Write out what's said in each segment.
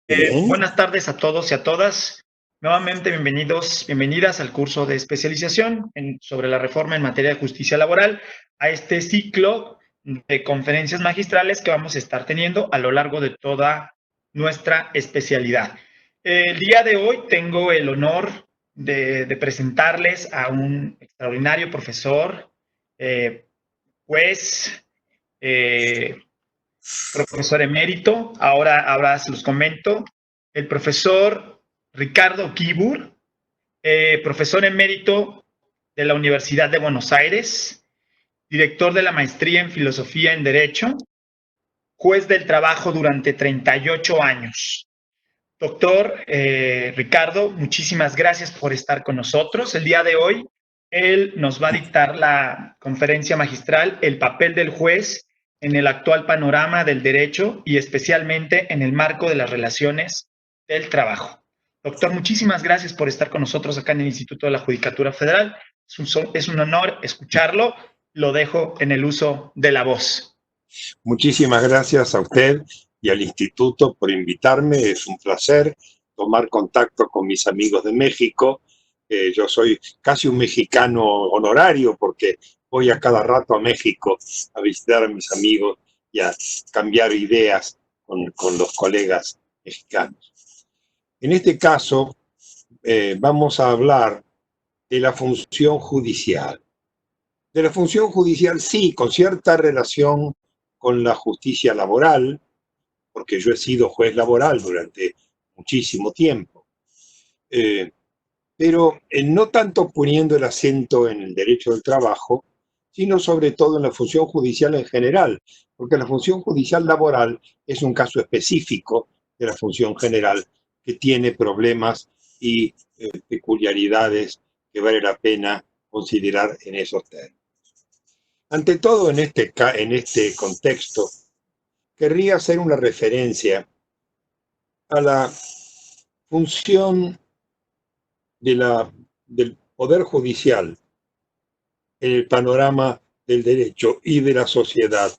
Bien, Buenas tardes a todos y a todas. Nuevamente bienvenidos, bienvenidas al curso de especialización sobre la reforma en materia de justicia laboral, a este ciclo de conferencias magistrales que vamos a estar teniendo a lo largo de toda nuestra especialidad. El día de hoy tengo el honor de presentarles a un extraordinario profesor, juez, eh, profesor emérito, ahora se los comento, el profesor Ricardo Kibur, profesor emérito de la Universidad de Buenos Aires, director de la maestría en filosofía en Derecho, juez del trabajo durante 38 años. Doctor Ricardo, muchísimas gracias por estar con nosotros. El día de hoy, él nos va a dictar la conferencia magistral, el papel del juez en el actual panorama del derecho y especialmente en el marco de las relaciones del trabajo. Doctor, muchísimas gracias por estar con nosotros acá en el Instituto de la Judicatura Federal. Es un honor escucharlo. Lo dejo en el uso de la voz. muchísimas gracias a usted y al instituto por invitarme. Es un placer tomar contacto con mis amigos de México. Yo soy casi un mexicano honorario porque voy a cada rato a México a visitar a mis amigos y a cambiar ideas con los colegas mexicanos. En este caso, vamos a hablar de la función judicial. De la función judicial, sí, con cierta relación con la justicia laboral, porque yo he sido juez laboral durante muchísimo tiempo, pero no tanto poniendo el acento en el derecho del trabajo, sino sobre todo en la función judicial en general, porque la función judicial laboral es un caso específico de la función general que tiene problemas y peculiaridades que vale la pena considerar en esos términos. Ante todo, en este contexto, querría hacer una referencia a la función del Poder Judicial en el panorama del derecho y de la sociedad.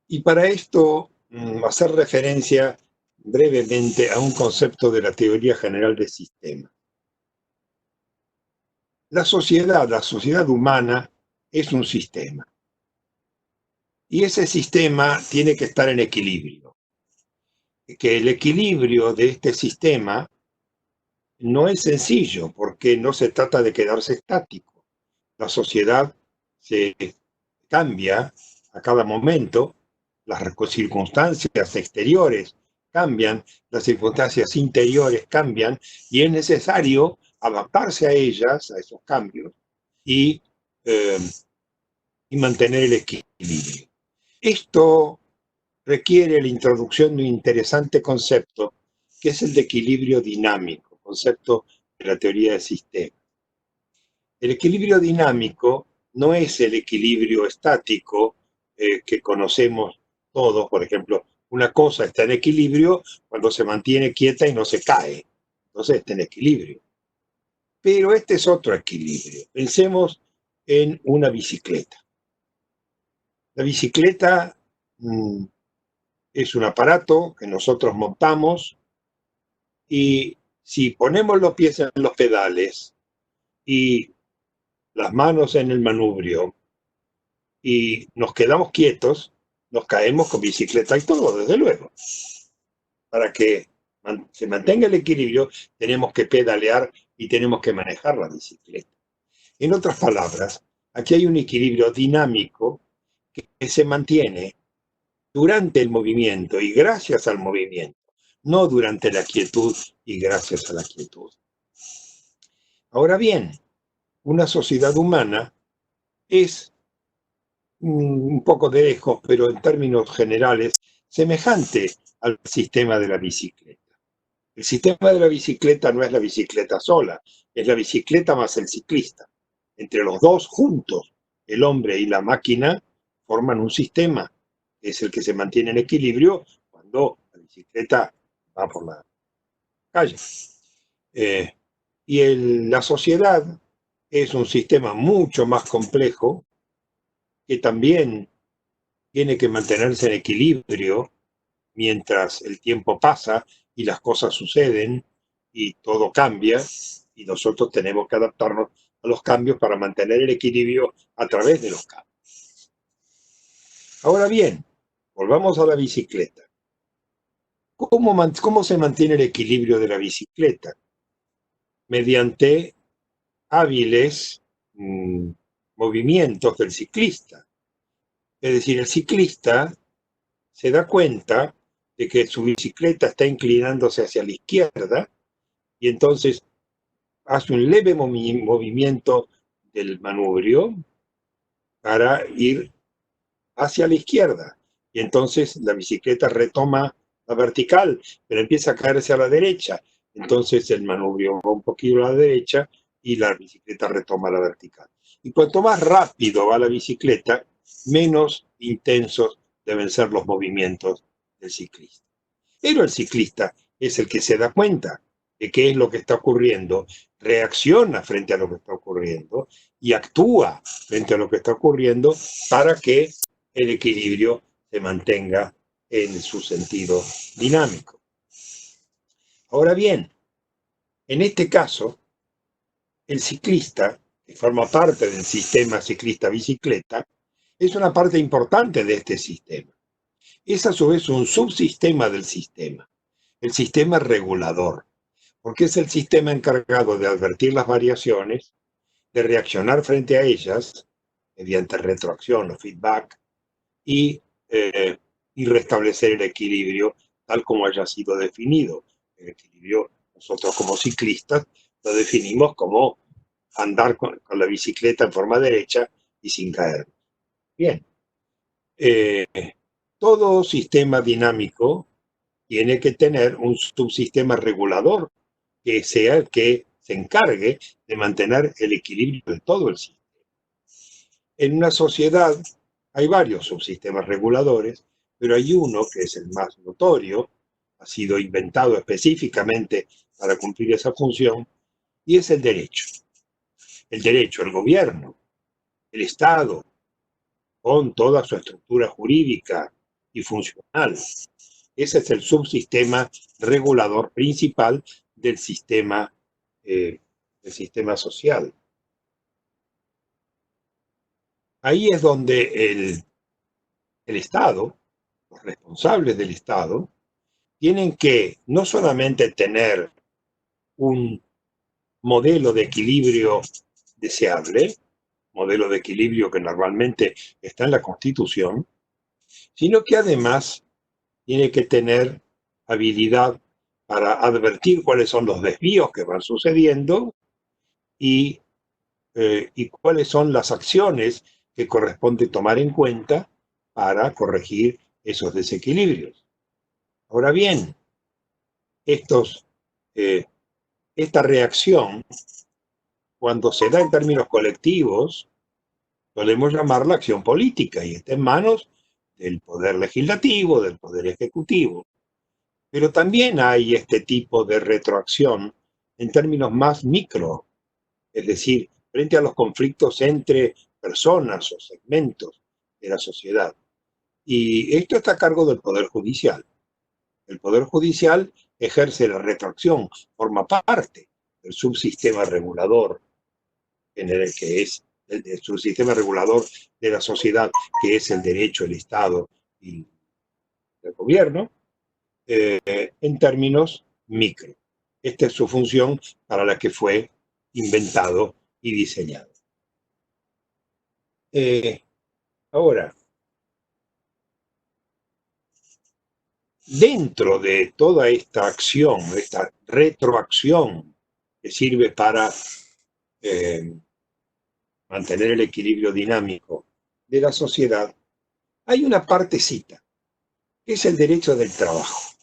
Y para esto, hacer referencia brevemente a un concepto de la teoría general del sistema. La sociedad humana es un sistema. Y ese sistema tiene que estar en equilibrio. Que el equilibrio de este sistema no es sencillo, porque no se trata de quedarse estático. La sociedad se cambia a cada momento, las circunstancias exteriores cambian, las circunstancias interiores cambian, y es necesario adaptarse a ellas, a esos cambios, y, y mantener el equilibrio. Esto requiere la introducción de un interesante concepto, que es el de equilibrio dinámico, concepto de la teoría del sistema. El equilibrio dinámico no es el equilibrio estático que conocemos todos. Por ejemplo, una cosa está en equilibrio cuando se mantiene quieta y no se cae. Entonces está en equilibrio. Pero este es otro equilibrio. Pensemos en una bicicleta. La bicicleta es un aparato que nosotros montamos y si ponemos los pies en los pedales y las manos en el manubrio y nos quedamos quietos, nos caemos con bicicleta y todo, desde luego. Para que se mantenga el equilibrio, tenemos que pedalear y tenemos que manejar la bicicleta. En otras palabras, aquí hay un equilibrio dinámico que se mantiene durante el movimiento y gracias al movimiento, no durante la quietud y gracias a la quietud. Ahora bien, una sociedad humana es un poco de lejos, pero en términos generales, semejante al sistema de la bicicleta. El sistema de la bicicleta no es la bicicleta sola, es la bicicleta más el ciclista. Entre los dos juntos, el hombre y la máquina forman un sistema, que es el que se mantiene en equilibrio cuando la bicicleta va por la calle. La sociedad es un sistema mucho más complejo que también tiene que mantenerse en equilibrio mientras el tiempo pasa y las cosas suceden y todo cambia, y nosotros tenemos que adaptarnos a los cambios para mantener el equilibrio a través de los cambios. Ahora bien, volvamos a la bicicleta. ¿Cómo se mantiene el equilibrio de la bicicleta? Mediante hábiles movimientos del ciclista. Es decir, el ciclista se da cuenta de que su bicicleta está inclinándose hacia la izquierda y entonces hace un leve movimiento del manubrio para ir hacia la izquierda. Y entonces la bicicleta retoma la vertical, pero empieza a caerse a la derecha. Entonces el manubrio va un poquito a la derecha y la bicicleta retoma la vertical. Y cuanto más rápido va la bicicleta, menos intensos deben ser los movimientos del ciclista. Pero el ciclista es el que se da cuenta de qué es lo que está ocurriendo, reacciona frente a lo que está ocurriendo y actúa frente a lo que está ocurriendo para que el equilibrio se mantenga en su sentido dinámico. Ahora bien, en este caso, el ciclista, que forma parte del sistema ciclista-bicicleta, es una parte importante de este sistema. Es a su vez un subsistema del sistema, el sistema regulador, porque es el sistema encargado de advertir las variaciones, de reaccionar frente a ellas mediante retroacción o feedback y restablecer el equilibrio tal como haya sido definido. El equilibrio, nosotros como ciclistas lo definimos como andar con la bicicleta en forma derecha y sin caer. Bien. Todo sistema dinámico tiene que tener un subsistema regulador que sea el que se encargue de mantener el equilibrio de todo el sistema. En una sociedad hay varios subsistemas reguladores, pero hay uno que es el más notorio, ha sido inventado específicamente para cumplir esa función, y es el derecho. El derecho, el gobierno, el Estado, con toda su estructura jurídica y funcional. Ese es el subsistema regulador principal del sistema social. Ahí es donde el Estado, los responsables del Estado, tienen que no solamente tener un modelo de equilibrio deseable, modelo de equilibrio que normalmente está en la Constitución, sino que además tiene que tener habilidad para advertir cuáles son los desvíos que van sucediendo y cuáles son las acciones que corresponde tomar en cuenta para corregir esos desequilibrios. Ahora bien, esta reacción, cuando se da en términos colectivos, solemos llamarla acción política y está en manos del poder legislativo, del poder ejecutivo. Pero también hay este tipo de retroacción en términos más micro, es decir, frente a los conflictos entre personas o segmentos de la sociedad. Y esto está a cargo del Poder Judicial. El Poder Judicial ejerce la retroacción, forma parte del subsistema regulador, que es el subsistema regulador de la sociedad, que es el derecho, el Estado y el gobierno, en términos micro. Esta es su función para la que fue inventado y diseñado. Ahora, dentro de toda esta acción, esta retroacción que sirve para mantener el equilibrio dinámico de la sociedad, hay una partecita, que es el derecho del trabajo,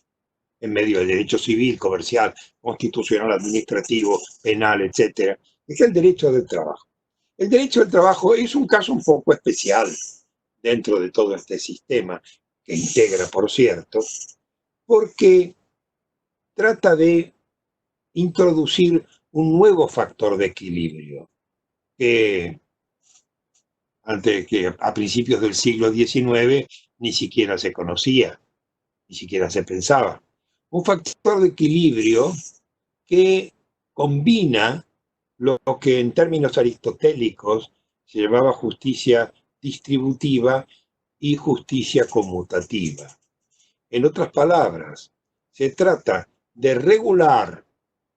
en medio del derecho civil, comercial, constitucional, administrativo, penal, etc. Es el derecho del trabajo. El derecho del trabajo es un caso un poco especial dentro de todo este sistema, que integra, por cierto, porque trata de introducir un nuevo factor de equilibrio que a principios del siglo XIX ni siquiera se conocía. ni siquiera se pensaba. Un factor de equilibrio que combina lo que en términos aristotélicos se llamaba justicia distributiva y justicia conmutativa. En otras palabras, se trata de regular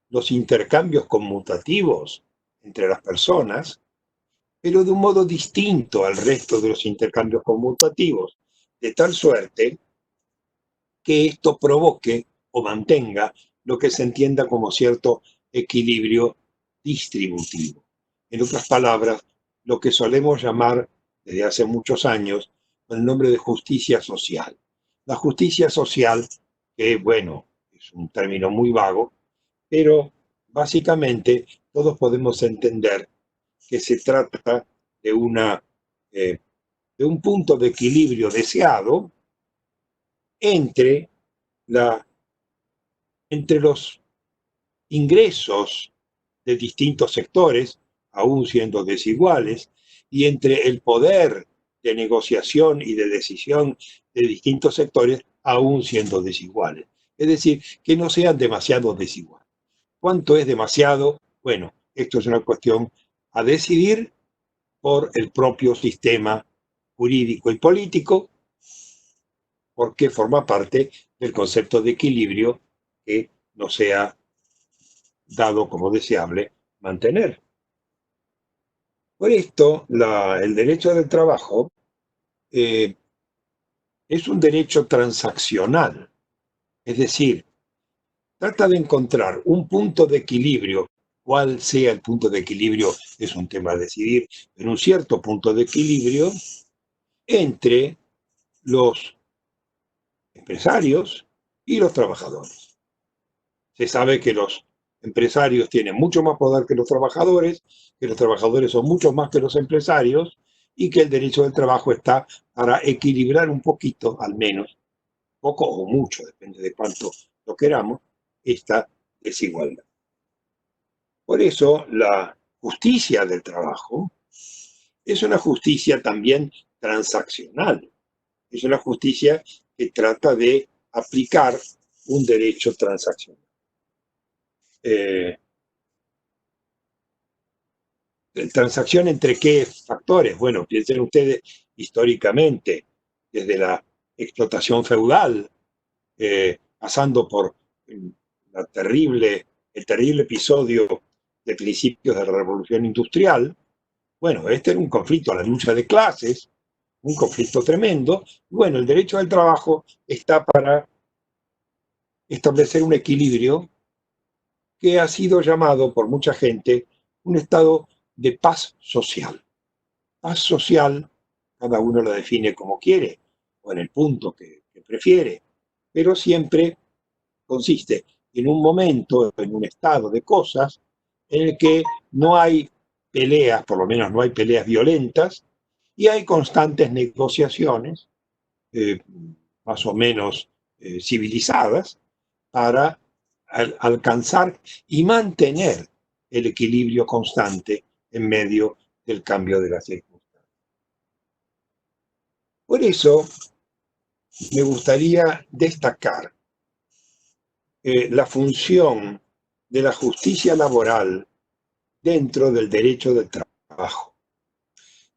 los intercambios conmutativos entre las personas, pero de un modo distinto al resto de los intercambios conmutativos, de tal suerte que esto provoque o mantenga lo que se entienda como cierto equilibrio distributivo. En otras palabras, lo que solemos llamar desde hace muchos años con el nombre de justicia social. La justicia social, que bueno, es un término muy vago, pero básicamente todos podemos entender que se trata de, de un punto de equilibrio deseado entre, entre los ingresos de distintos sectores, aún siendo desiguales, y entre el poder de negociación y de decisión de distintos sectores, aún siendo desiguales. Es decir, que no sean demasiado desiguales. ¿Cuánto es demasiado? Bueno, esto es una cuestión a decidir por el propio sistema jurídico y político, porque forma parte del concepto de equilibrio que no sea dado como deseable mantener. Por esto, el derecho del trabajo es un derecho transaccional, es decir, trata de encontrar un punto de equilibrio. Cuál sea el punto de equilibrio es un tema a decidir, pero un cierto punto de equilibrio entre los empresarios y los trabajadores. Se sabe que los empresarios tienen mucho más poder que los trabajadores son mucho más que los empresarios, y que el derecho del trabajo está para equilibrar un poquito, al menos, poco o mucho, depende de cuánto lo queramos, esta desigualdad. Por eso, la justicia del trabajo es una justicia también transaccional. Es una justicia que trata de aplicar un derecho transaccional. ¿Transacción entre qué factores? Bueno, piensen ustedes históricamente, desde la explotación feudal, pasando por el terrible episodio de principios de la Revolución Industrial. Bueno, este era un conflicto, la lucha de clases, un conflicto tremendo. Bueno, el derecho del trabajo está para establecer un equilibrio que ha sido llamado por mucha gente un estado de paz social. Paz social, cada uno lo define como quiere, o en el punto que prefiere, pero siempre consiste en un momento, en un estado de cosas, en el que no hay peleas, por lo menos no hay peleas violentas, y hay constantes negociaciones, más o menos civilizadas, para alcanzar y mantener el equilibrio constante en medio del cambio de las circunstancias. Por eso me gustaría destacar la función de la justicia laboral dentro del derecho del trabajo.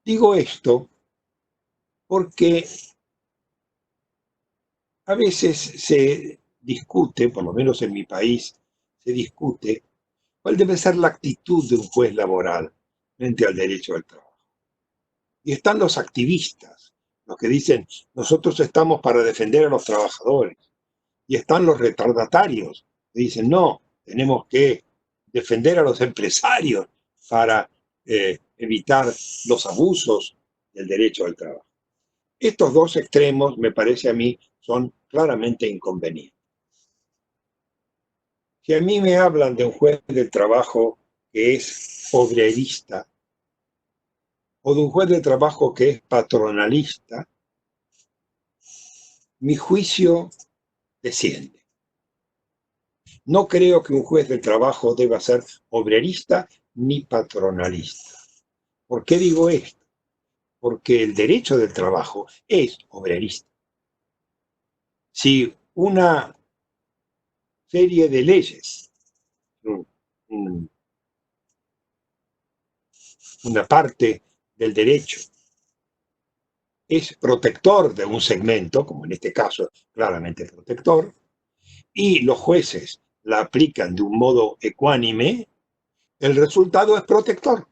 Digo esto porque a veces se discute, por lo menos en mi país, se discute cuál debe ser la actitud de un juez laboral frente al derecho del trabajo. Y están los activistas, los que dicen, nosotros estamos para defender a los trabajadores. Y están los retardatarios, que dicen, no, tenemos que defender a los empresarios para evitar los abusos del derecho al trabajo. Estos dos extremos, me parece a mí, son claramente inconvenientes. Si a mí me hablan de un juez del trabajo que es obrerista, o de un juez de trabajo que es patronalista, mi juicio desciende. No creo que un juez del trabajo deba ser obrerista ni patronalista. ¿Por qué digo esto? Porque el derecho del trabajo es obrerista. Si una serie de leyes, una parte del derecho es protector de un segmento, como en este caso claramente protector, y los jueces la aplican de un modo ecuánime, el resultado es protector,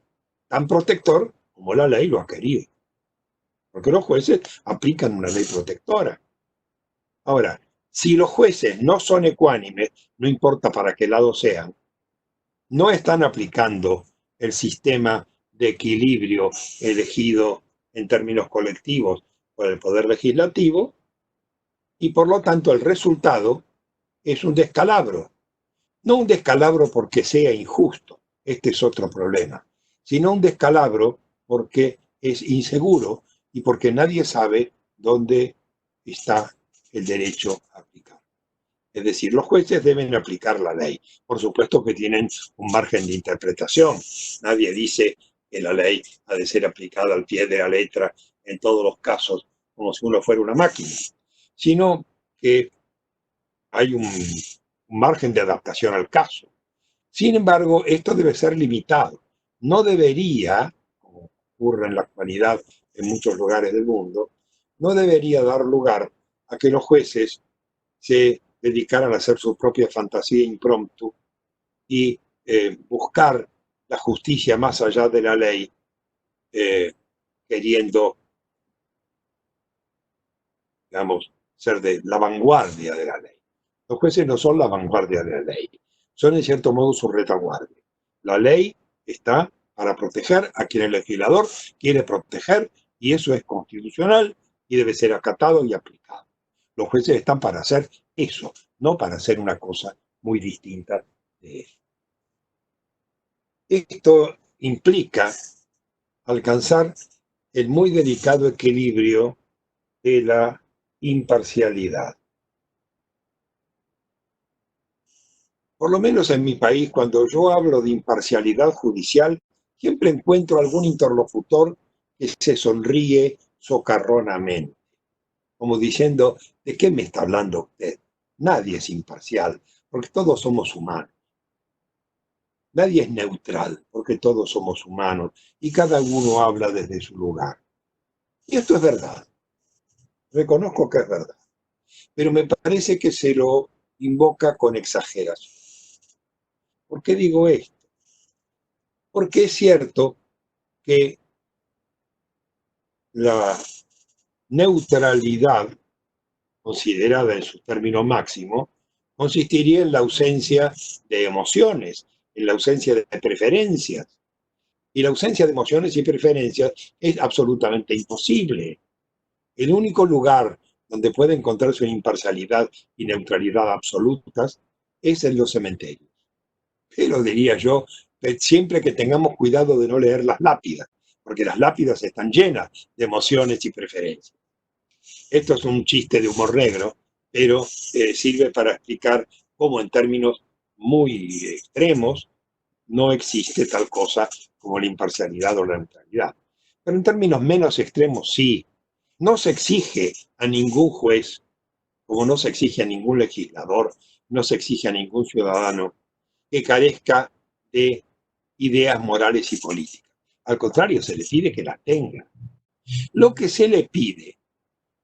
tan protector como la ley lo ha querido, porque los jueces aplican una ley protectora. Ahora, si los jueces no son ecuánimes, no importa para qué lado sean, no están aplicando el sistema de equilibrio elegido en términos colectivos por el Poder Legislativo, y por lo tanto el resultado es un descalabro. No un descalabro porque sea injusto, este es otro problema, sino un descalabro porque es inseguro y porque nadie sabe dónde está el derecho a aplicar. Es decir, los jueces deben aplicar la ley. Por supuesto que tienen un margen de interpretación. Nadie dice que la ley ha de ser aplicada al pie de la letra en todos los casos, como si uno fuera una máquina, sino que hay un margen de adaptación al caso. Sin embargo, esto debe ser limitado. No debería, como ocurre en la actualidad en muchos lugares del mundo, no debería dar lugar a que los jueces se dedicaran a hacer su propia fantasía impromptu y buscar la justicia más allá de la ley, queriendo, digamos, ser de la vanguardia de la ley. Los jueces no son la vanguardia de la ley, son en cierto modo su retaguardia. La ley está para proteger a quien el legislador quiere proteger, y eso es constitucional y debe ser acatado y aplicado. Los jueces están para hacer eso, no para hacer una cosa muy distinta de eso. Esto implica alcanzar el muy delicado equilibrio de la imparcialidad. Por lo menos en mi país, cuando yo hablo de imparcialidad judicial, siempre encuentro algún interlocutor que se sonríe socarronamente, como diciendo, ¿de qué me está hablando usted? Nadie es imparcial, porque todos somos humanos. Nadie es neutral, porque todos somos humanos, y cada uno habla desde su lugar. Y esto es verdad, reconozco que es verdad, pero me parece que se lo invoca con exageración. ¿Por qué digo esto? Porque es cierto que la neutralidad, considerada en su término máximo, consistiría en la ausencia de emociones, en la ausencia de preferencias. Y la ausencia de emociones y preferencias es absolutamente imposible. El único lugar donde puede encontrarse una imparcialidad y neutralidad absolutas es en los cementerios. Pero diría yo, siempre que tengamos cuidado de no leer las lápidas, porque las lápidas están llenas de emociones y preferencias. Esto es un chiste de humor negro, pero sirve para explicar cómo en términos muy extremos no existe tal cosa como la imparcialidad o la neutralidad. Pero en términos menos extremos sí. No se exige a ningún juez, como no se exige a ningún legislador, no se exige a ningún ciudadano que carezca de ideas morales y políticas. Al contrario, se le pide que las tenga. Lo que se le pide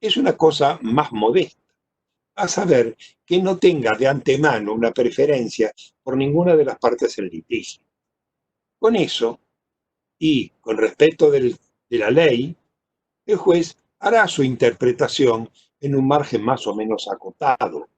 es una cosa más modesta, a saber, que no tenga de antemano una preferencia por ninguna de las partes del litigio. Con eso, y con respeto de la ley, el juez hará su interpretación en un margen más o menos acotado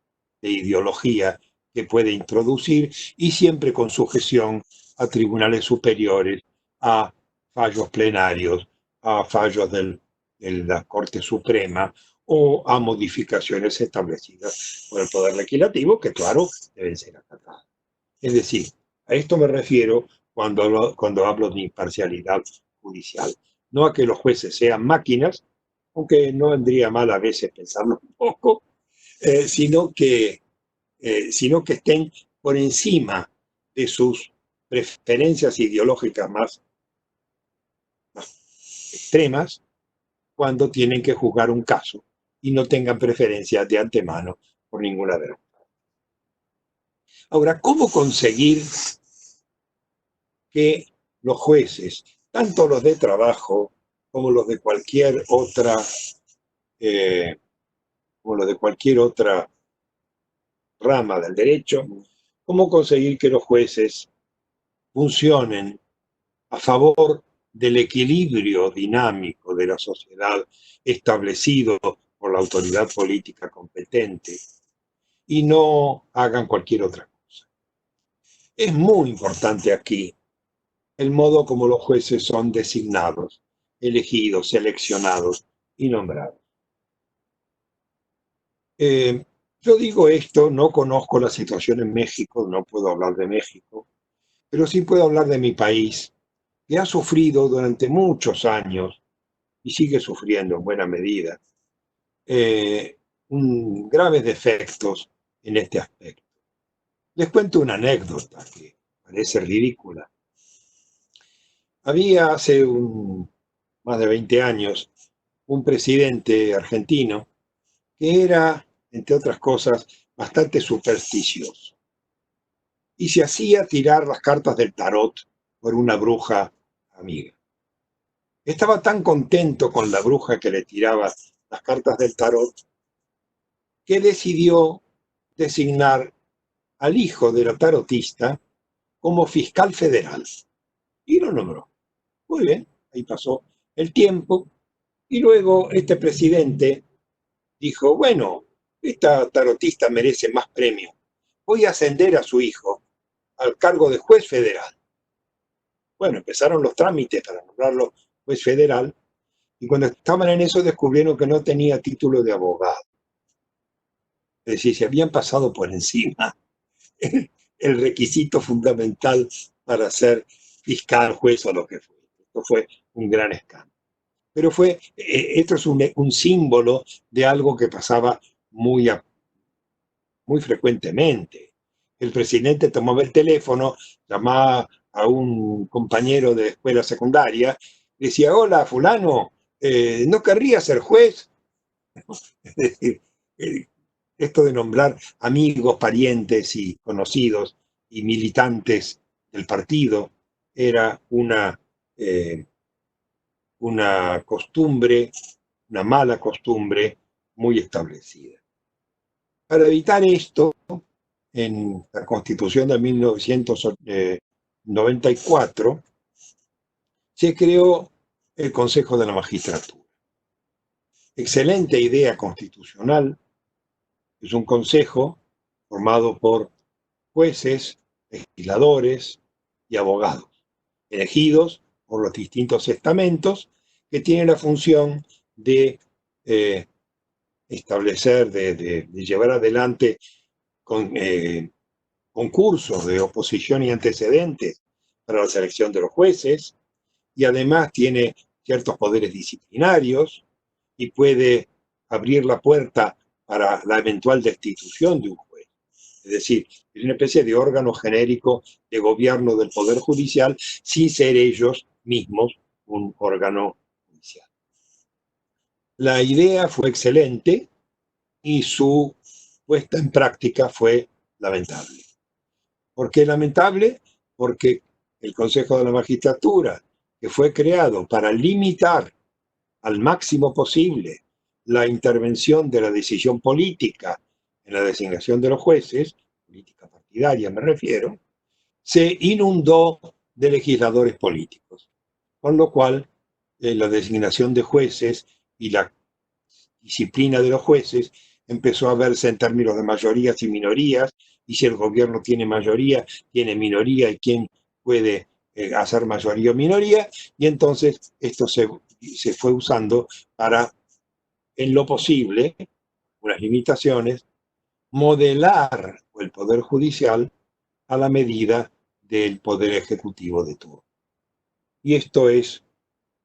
de ideología que puede introducir, y siempre con sujeción a tribunales superiores, a fallos plenarios, a fallos de la Corte Suprema o a modificaciones establecidas por el Poder Legislativo, que claro, deben ser acatadas. Es decir, a esto me refiero cuando hablo de imparcialidad judicial. No a que los jueces sean máquinas, aunque no vendría mal a veces pensarlo un poco, sino que estén por encima de sus preferencias ideológicas más extremas cuando tienen que juzgar un caso y no tengan preferencias de antemano por ninguna de las partes. Ahora, ¿cómo conseguir que los jueces, tanto los de trabajo como los de cualquier otra, como los de cualquier otra rama del derecho, cómo conseguir que los jueces funcionen a favor del equilibrio dinámico de la sociedad establecido por la autoridad política competente y no hagan cualquier otra cosa? Es muy importante aquí el modo como los jueces son designados, elegidos, seleccionados y nombrados. Yo digo esto, no conozco la situación en México, no puedo hablar de México, pero sí puedo hablar de mi país, que ha sufrido durante muchos años y sigue sufriendo en buena medida graves defectos en este aspecto. Les cuento una anécdota que parece ridícula. Había hace más de 20 años un presidente argentino que era, entre otras cosas, bastante supersticioso y se hacía tirar las cartas del tarot por una bruja amiga. Estaba tan contento con la bruja que le tiraba las cartas del tarot que decidió designar al hijo de la tarotista como fiscal federal y lo nombró. Muy bien, ahí pasó el tiempo y luego este presidente dijo, bueno, esta tarotista merece más premio. Voy a ascender a su hijo al cargo de juez federal. Bueno, empezaron los trámites para nombrarlo juez federal y cuando estaban en eso descubrieron que no tenía título de abogado. Es decir, se habían pasado por encima el requisito fundamental para ser fiscal, juez o lo que fue. Esto fue un gran escándalo. Pero esto es un símbolo de algo que pasaba muy frecuentemente. El presidente tomaba el teléfono, llamaba a un compañero de escuela secundaria, decía, hola, fulano, ¿no querría ser juez? Es decir, esto de nombrar amigos, parientes y conocidos y militantes del partido era una costumbre, una mala costumbre muy establecida. Para evitar esto, en la Constitución de 1994 se creó el Consejo de la Magistratura. Excelente idea constitucional. Es un consejo formado por jueces, legisladores y abogados, elegidos por los distintos estamentos que tienen la función de establecer, de llevar adelante concursos de oposición y antecedentes para la selección de los jueces, y además tiene ciertos poderes disciplinarios y puede abrir la puerta para la eventual destitución de un juez. Es decir, es una especie de órgano genérico de gobierno del Poder Judicial sin ser ellos mismos un órgano judicial. La idea fue excelente y su puesta en práctica fue lamentable. ¿Por qué lamentable? Porque el Consejo de la Magistratura, que fue creado para limitar al máximo posible la intervención de la decisión política en la designación de los jueces, política partidaria me refiero, se inundó de legisladores políticos, con lo cual la designación de jueces y la disciplina de los jueces empezó a verse en términos de mayorías y minorías, y si el gobierno tiene mayoría, tiene minoría, y quién puede hacer mayoría o minoría, y entonces esto se fue usando para, en lo posible, unas limitaciones, modelar el Poder Judicial a la medida del Poder Ejecutivo de turno. Y esto es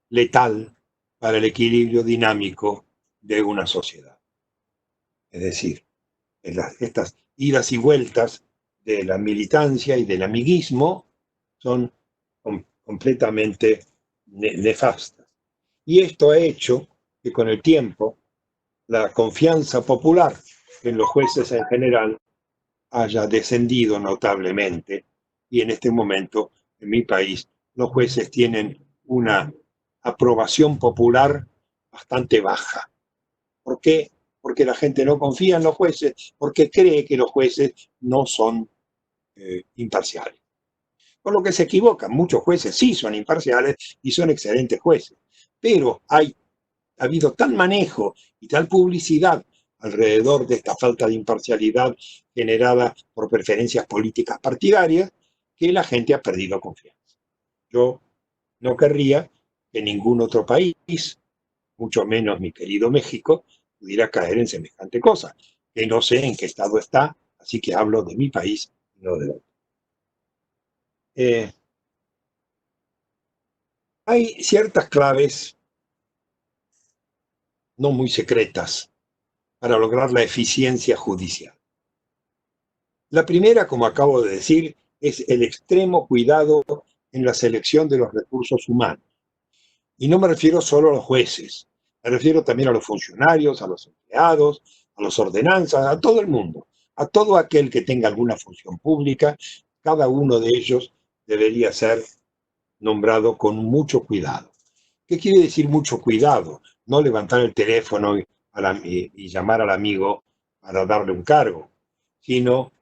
letal para el equilibrio dinámico de una sociedad. Es decir, estas idas y vueltas de la militancia y del amiguismo son completamente nefastas. Y esto ha hecho que con el tiempo la confianza popular en los jueces en general haya descendido notablemente y en este momento en mi país los jueces tienen una aprobación popular bastante baja. ¿Por qué? Porque la gente no confía en los jueces, porque cree que los jueces no son imparciales. Por lo que se equivocan, muchos jueces sí son imparciales y son excelentes jueces, pero ha habido tal manejo y tal publicidad alrededor de esta falta de imparcialidad generada por preferencias políticas partidarias que la gente ha perdido confianza. Yo no querría que ningún otro país, mucho menos mi querido México, pudiera caer en semejante cosa, que no sé en qué estado está, así que hablo de mi país y no de otro. Hay ciertas claves no muy secretas para lograr la eficiencia judicial. La primera, como acabo de decir, es el extremo cuidado en la selección de los recursos humanos. Y no me refiero solo a los jueces, me refiero también a los funcionarios, a los empleados, a los ordenanzas, a todo el mundo, a todo aquel que tenga alguna función pública. Cada uno de ellos debería ser nombrado con mucho cuidado. ¿Qué quiere decir mucho cuidado? No levantar el teléfono y llamar al amigo para darle un cargo, sino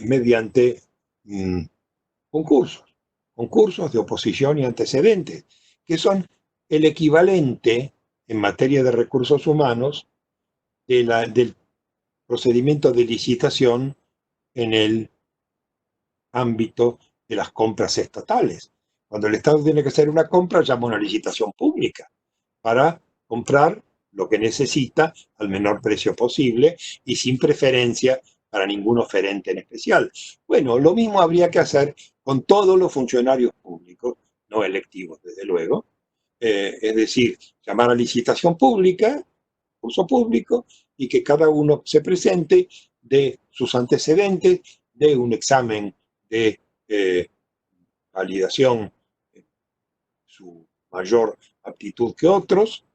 mediante concursos de oposición y antecedentes, que son el equivalente en materia de recursos humanos del procedimiento de licitación en el ámbito de las compras estatales. Cuando el Estado tiene que hacer una compra, llama a una licitación pública para comprar lo que necesita al menor precio posible y sin preferencia para ningún oferente en especial. Bueno, lo mismo habría que hacer con todos los funcionarios públicos, no electivos, desde luego. Es decir, llamar a licitación pública, curso público, y que cada uno se presente de sus antecedentes, de un examen de validación, su mayor aptitud que otros,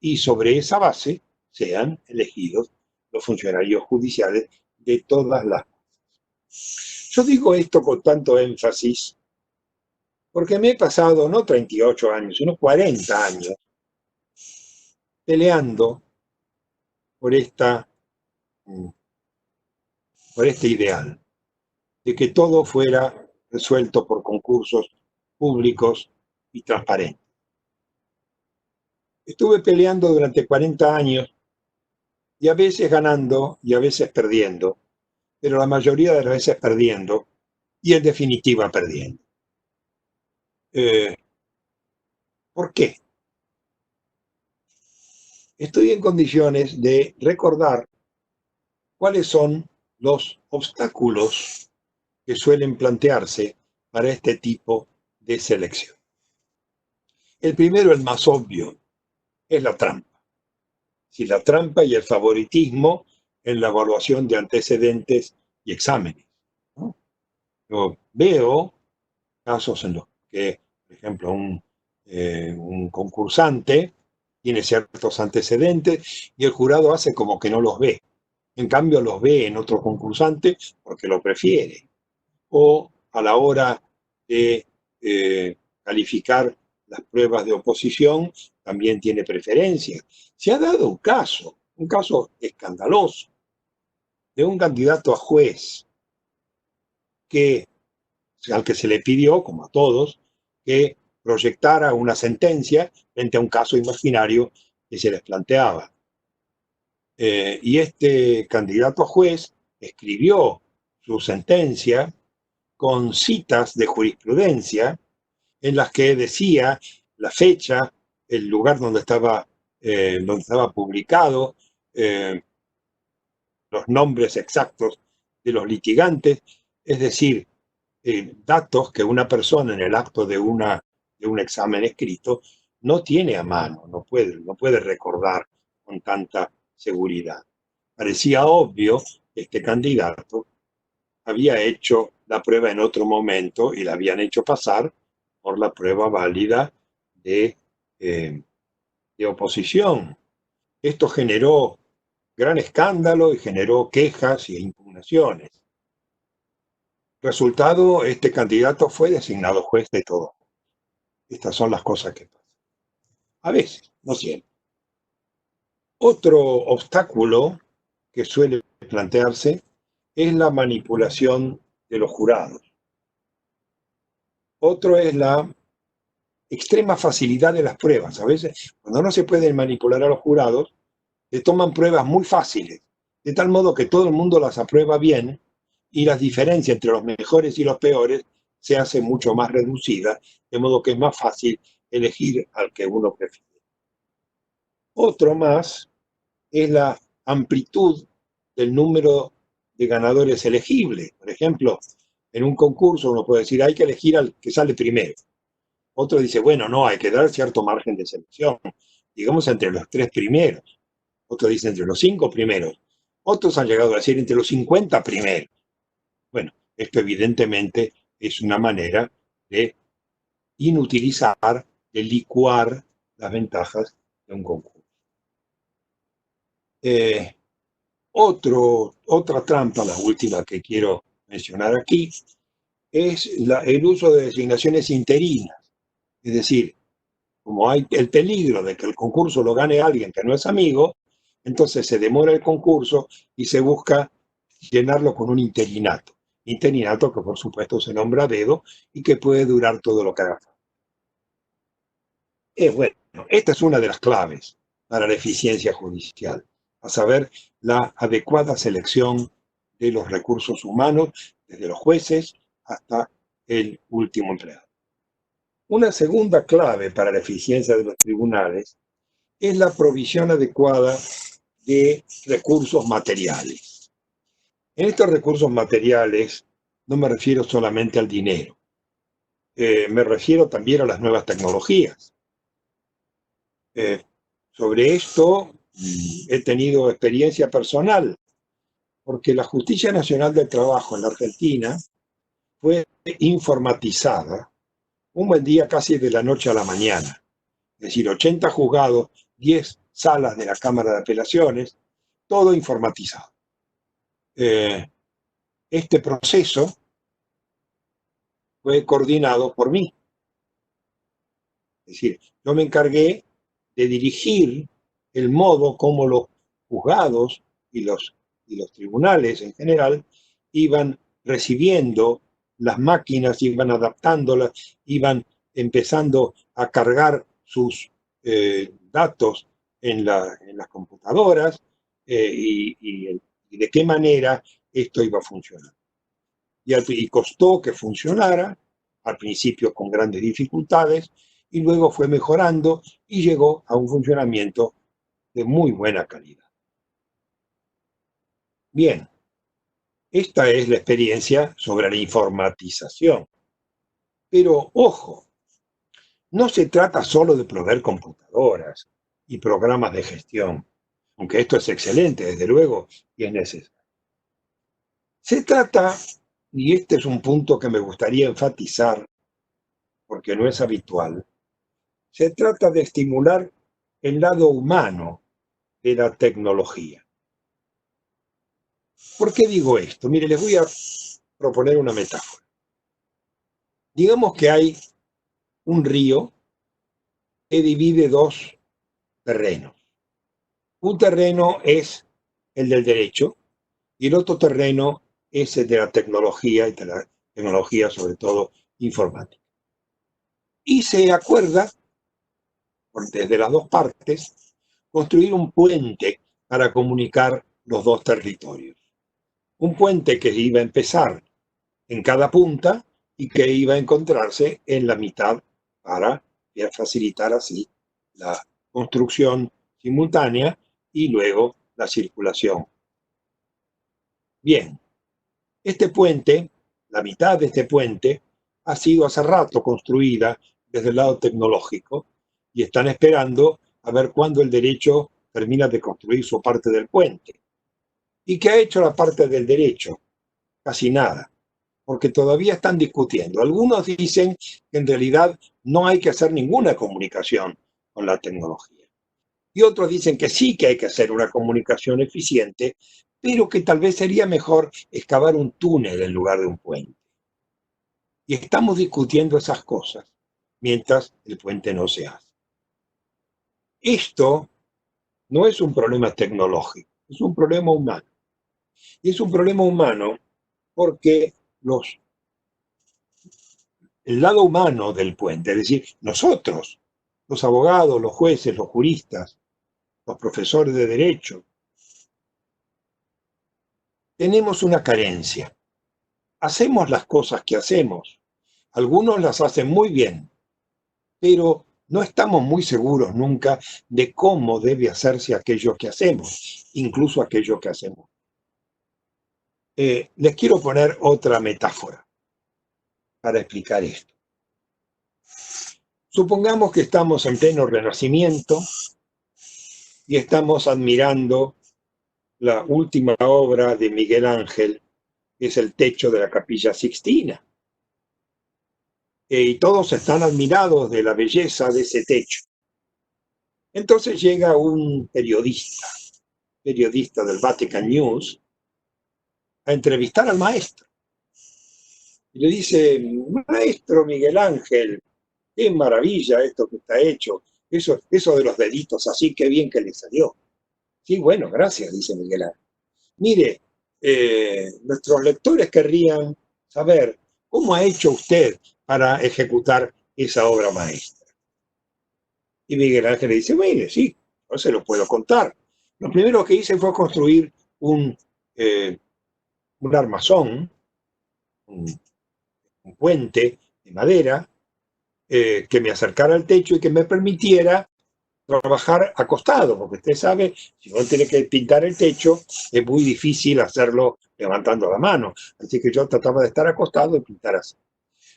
y sobre esa base sean elegidos los funcionarios judiciales de todas las cosas. Yo digo esto con tanto énfasis porque me he pasado no 38 años, sino 40 años peleando por este ideal de que todo fuera resuelto por concursos públicos y transparentes. Estuve peleando durante 40 años y a veces ganando y a veces perdiendo, pero la mayoría de las veces perdiendo y en definitiva perdiendo. ¿Por qué? Estoy en condiciones de recordar cuáles son los obstáculos que suelen plantearse para este tipo de selección. El primero, el más obvio, es la trampa. Si la trampa y el favoritismo en la evaluación de antecedentes y exámenes, ¿no? Yo veo casos en los que, por ejemplo, un concursante tiene ciertos antecedentes y el jurado hace como que no los ve. En cambio, los ve en otro concursante porque lo prefiere. O a la hora de calificar las pruebas de oposición, también tiene preferencia. Se ha dado un caso escandaloso, de un candidato a juez al que se le pidió, como a todos, que proyectara una sentencia frente a un caso imaginario que se les planteaba. Y este candidato a juez escribió su sentencia con citas de jurisprudencia en las que decía la fecha, el lugar donde estaba publicado, los nombres exactos de los litigantes, es decir, datos que una persona en el acto de un examen escrito no tiene a mano, no puede recordar con tanta seguridad. Parecía obvio que este candidato había hecho la prueba en otro momento y la habían hecho pasar por la prueba válida de oposición. Esto generó gran escándalo y generó quejas y impugnaciones. Resultado, este candidato fue designado juez de todo. Estas son las cosas que pasan. A veces, no siempre. Otro obstáculo que suele plantearse es la manipulación de los jurados. Otro es la extrema facilidad de las pruebas. A veces, cuando no se pueden manipular a los jurados, se toman pruebas muy fáciles, de tal modo que todo el mundo las aprueba bien y las diferencias entre los mejores y los peores se hace mucho más reducida, de modo que es más fácil elegir al que uno prefiere. Otro más es la amplitud del número de ganadores elegibles. Por ejemplo, en un concurso uno puede decir, hay que elegir al que sale primero. Otro dice, bueno, no, hay que dar cierto margen de selección, digamos entre los 3 primeros. Otro dice entre los 5 primeros. Otros han llegado a decir entre los 50 primeros. Bueno, esto evidentemente es una manera de inutilizar, de licuar las ventajas de un concurso. Otra trampa, la última que quiero mencionar aquí, es el uso de designaciones interinas. Es decir, como hay el peligro de que el concurso lo gane alguien que no es amigo, entonces se demora el concurso y se busca llenarlo con un interinato. Interinato que por supuesto se nombra a dedo y que puede durar todo lo que haga falta. Bueno, esta es una de las claves para la eficiencia judicial, a saber, la adecuada selección de los recursos humanos, desde los jueces hasta el último empleado. Una segunda clave para la eficiencia de los tribunales es la provisión adecuada de recursos materiales. En estos recursos materiales no me refiero solamente al dinero, me refiero también a las nuevas tecnologías. Sobre esto he tenido experiencia personal, porque la Justicia Nacional del Trabajo en la Argentina fue informatizada un buen día casi de la noche a la mañana. Es decir, 80 juzgados, 10 salas de la Cámara de Apelaciones, todo informatizado. Este proceso fue coordinado por mí. Es decir, yo me encargué de dirigir el modo como los juzgados y los tribunales en general iban recibiendo las máquinas, iban adaptándolas, iban empezando a cargar sus datos en las computadoras y de qué manera esto iba a funcionar. Y costó que funcionara, al principio con grandes dificultades, y luego fue mejorando y llegó a un funcionamiento de muy buena calidad. Bien, esta es la experiencia sobre la informatización. Pero, ojo, no se trata solo de proveer computadoras y programas de gestión, aunque esto es excelente, desde luego, y es necesario. Se trata, y este es un punto que me gustaría enfatizar, porque no es habitual, se trata de estimular el lado humano de la tecnología. ¿Por qué digo esto? Mire, les voy a proponer una metáfora. Digamos que hay un río que divide dos terrenos. Un terreno es el del derecho y el otro terreno es el de la tecnología, y de la tecnología sobre todo informática. Y se acuerda, desde las dos partes, construir un puente para comunicar los dos territorios. Un puente que iba a empezar en cada punta y que iba a encontrarse en la mitad para facilitar así la construcción simultánea y luego la circulación. Bien, este puente, la mitad de este puente, ha sido hace rato construida desde el lado tecnológico y están esperando a ver cuándo el derecho termina de construir su parte del puente. ¿Y qué ha hecho la parte del derecho? Casi nada, porque todavía están discutiendo. Algunos dicen que en realidad no hay que hacer ninguna comunicación con la tecnología. Y otros dicen que sí, que hay que hacer una comunicación eficiente, pero que tal vez sería mejor excavar un túnel en lugar de un puente. Y estamos discutiendo esas cosas mientras el puente no se hace. Esto no es un problema tecnológico, es un problema humano. Y es un problema humano porque el lado humano del puente, es decir, nosotros, los abogados, los jueces, los juristas, los profesores de derecho, tenemos una carencia. Hacemos las cosas que hacemos. Algunos las hacen muy bien, pero no estamos muy seguros nunca de cómo debe hacerse aquello que hacemos, incluso aquello que hacemos. Les quiero poner otra metáfora para explicar esto. Supongamos que estamos en pleno Renacimiento y estamos admirando la última obra de Miguel Ángel, que es el techo de la Capilla Sixtina. Y todos están admirados de la belleza de ese techo. Entonces llega un periodista del Vatican News, a entrevistar al maestro. Y le dice, maestro Miguel Ángel, qué maravilla esto que está hecho, eso de los deditos así, qué bien que le salió. Sí, bueno, gracias, dice Miguel Ángel. Mire, nuestros lectores querrían saber cómo ha hecho usted para ejecutar esa obra maestra. Y Miguel Ángel le dice, mire, sí, no se lo puedo contar. Lo primero que hice fue construir un armazón, un puente de madera, que me acercara al techo y que me permitiera trabajar acostado, porque usted sabe, si uno tiene que pintar el techo, es muy difícil hacerlo levantando la mano. Así que yo trataba de estar acostado y pintar así.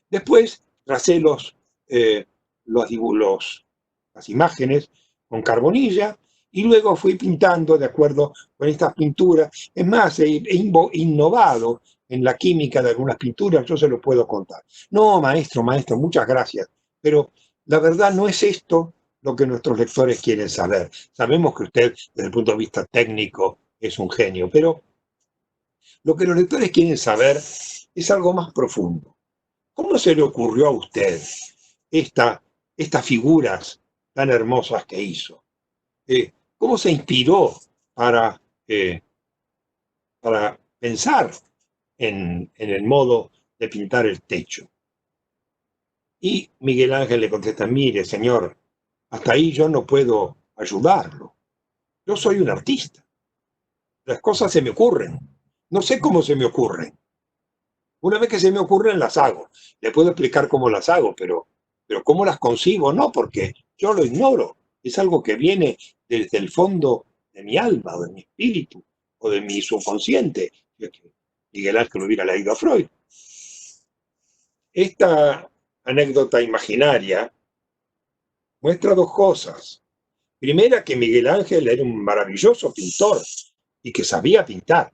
Después tracé las imágenes con carbonilla y luego fui pintando de acuerdo con estas pinturas. Es más, he innovado en la química de algunas pinturas, yo se lo puedo contar. No, maestro, muchas gracias, pero la verdad no es esto lo que nuestros lectores quieren saber. Sabemos que usted, desde el punto de vista técnico, es un genio, pero lo que los lectores quieren saber es algo más profundo. ¿Cómo se le ocurrió a usted estas figuras tan hermosas que hizo? ¿Cómo se inspiró para, para pensar en el modo de pintar el techo? Y Miguel Ángel le contesta, mire, señor, hasta ahí yo no puedo ayudarlo. Yo soy un artista. Las cosas se me ocurren. No sé cómo se me ocurren. Una vez que se me ocurren, las hago. Le puedo explicar cómo las hago, pero cómo las concibo, no, porque yo lo ignoro. Es algo que viene desde el fondo de mi alma, o de mi espíritu, o de mi subconsciente. Miguel Ángel hubiera leído a Freud. Esta anécdota imaginaria muestra dos cosas. Primera, que Miguel Ángel era un maravilloso pintor y que sabía pintar.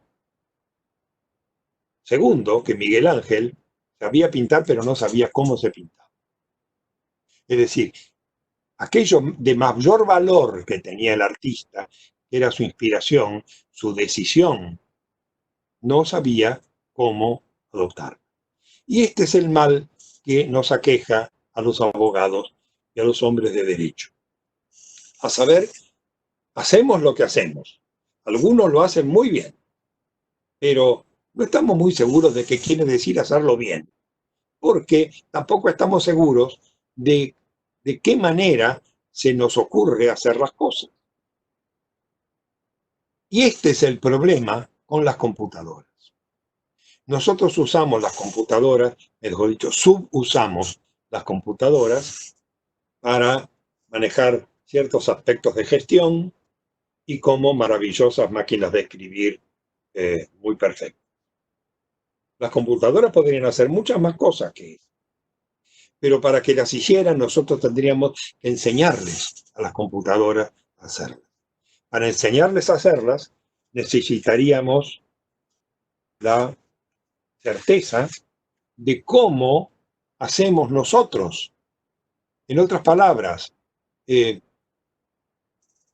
Segundo, que Miguel Ángel sabía pintar, pero no sabía cómo se pintaba. Es decir, aquello de mayor valor que tenía el artista era su inspiración, su decisión. No sabía cómo adoptar. Y este es el mal que nos aqueja a los abogados y a los hombres de derecho. A saber, hacemos lo que hacemos. Algunos lo hacen muy bien, pero no estamos muy seguros de qué quiere decir hacerlo bien, porque tampoco estamos seguros de qué manera se nos ocurre hacer las cosas. Y este es el problema con las computadoras. Nosotros usamos las computadoras, mejor dicho, subusamos las computadoras para manejar ciertos aspectos de gestión y como maravillosas máquinas de escribir muy perfectas. Las computadoras podrían hacer muchas más cosas que eso, pero para que las hicieran nosotros tendríamos que enseñarles a las computadoras a hacerlas. Para enseñarles a hacerlas necesitaríamos la certeza de cómo hacemos nosotros. En otras palabras,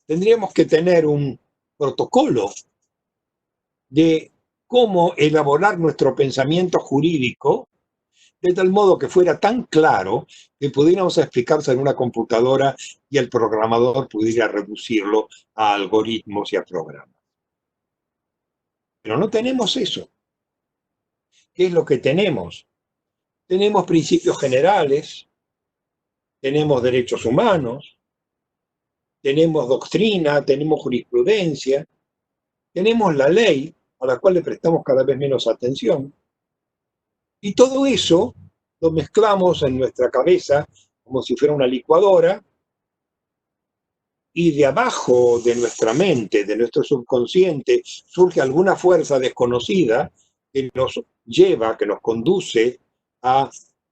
tendríamos que tener un protocolo de cómo elaborar nuestro pensamiento jurídico de tal modo que fuera tan claro que pudiéramos explicarse en una computadora y el programador pudiera reducirlo a algoritmos y a programas. Pero no tenemos eso. ¿Qué es lo que tenemos? Tenemos principios generales, tenemos derechos humanos, tenemos doctrina, tenemos jurisprudencia, tenemos la ley, a la cual le prestamos cada vez menos atención, y todo eso lo mezclamos en nuestra cabeza como si fuera una licuadora, y de abajo de nuestra mente, de nuestro subconsciente, surge alguna fuerza desconocida que nos lleva, que nos conduce a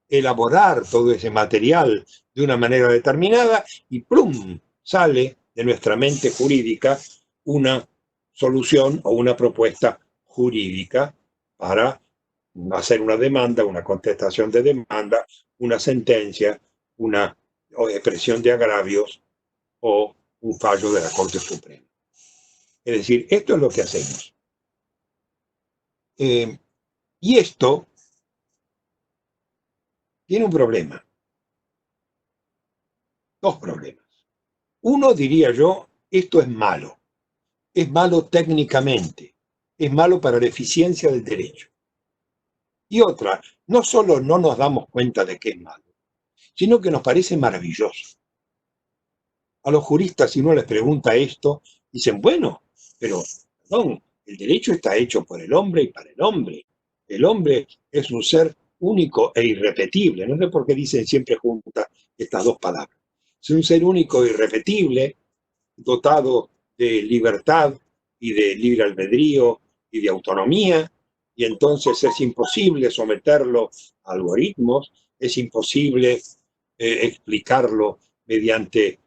elaborar todo ese material de una manera determinada y ¡plum! Sale de nuestra mente jurídica una solución o una propuesta jurídica para hacer una demanda, una contestación de demanda, una sentencia, una expresión de agravios o un fallo de la Corte Suprema. Es decir, esto es lo que hacemos. Y esto tiene un problema. Dos problemas. Uno, diría yo, esto es malo. Es malo técnicamente. Es malo para la eficiencia del derecho. Y otra, no solo no nos damos cuenta de que es malo, sino que nos parece maravilloso. A los juristas, si uno les pregunta esto, dicen, bueno, pero, perdón, el derecho está hecho por el hombre y para el hombre. El hombre es un ser único e irrepetible. No sé por qué dicen siempre juntas estas dos palabras. Es un ser único e irrepetible, dotado de libertad y de libre albedrío y de autonomía, y entonces es imposible someterlo a algoritmos, es imposible explicarlo mediante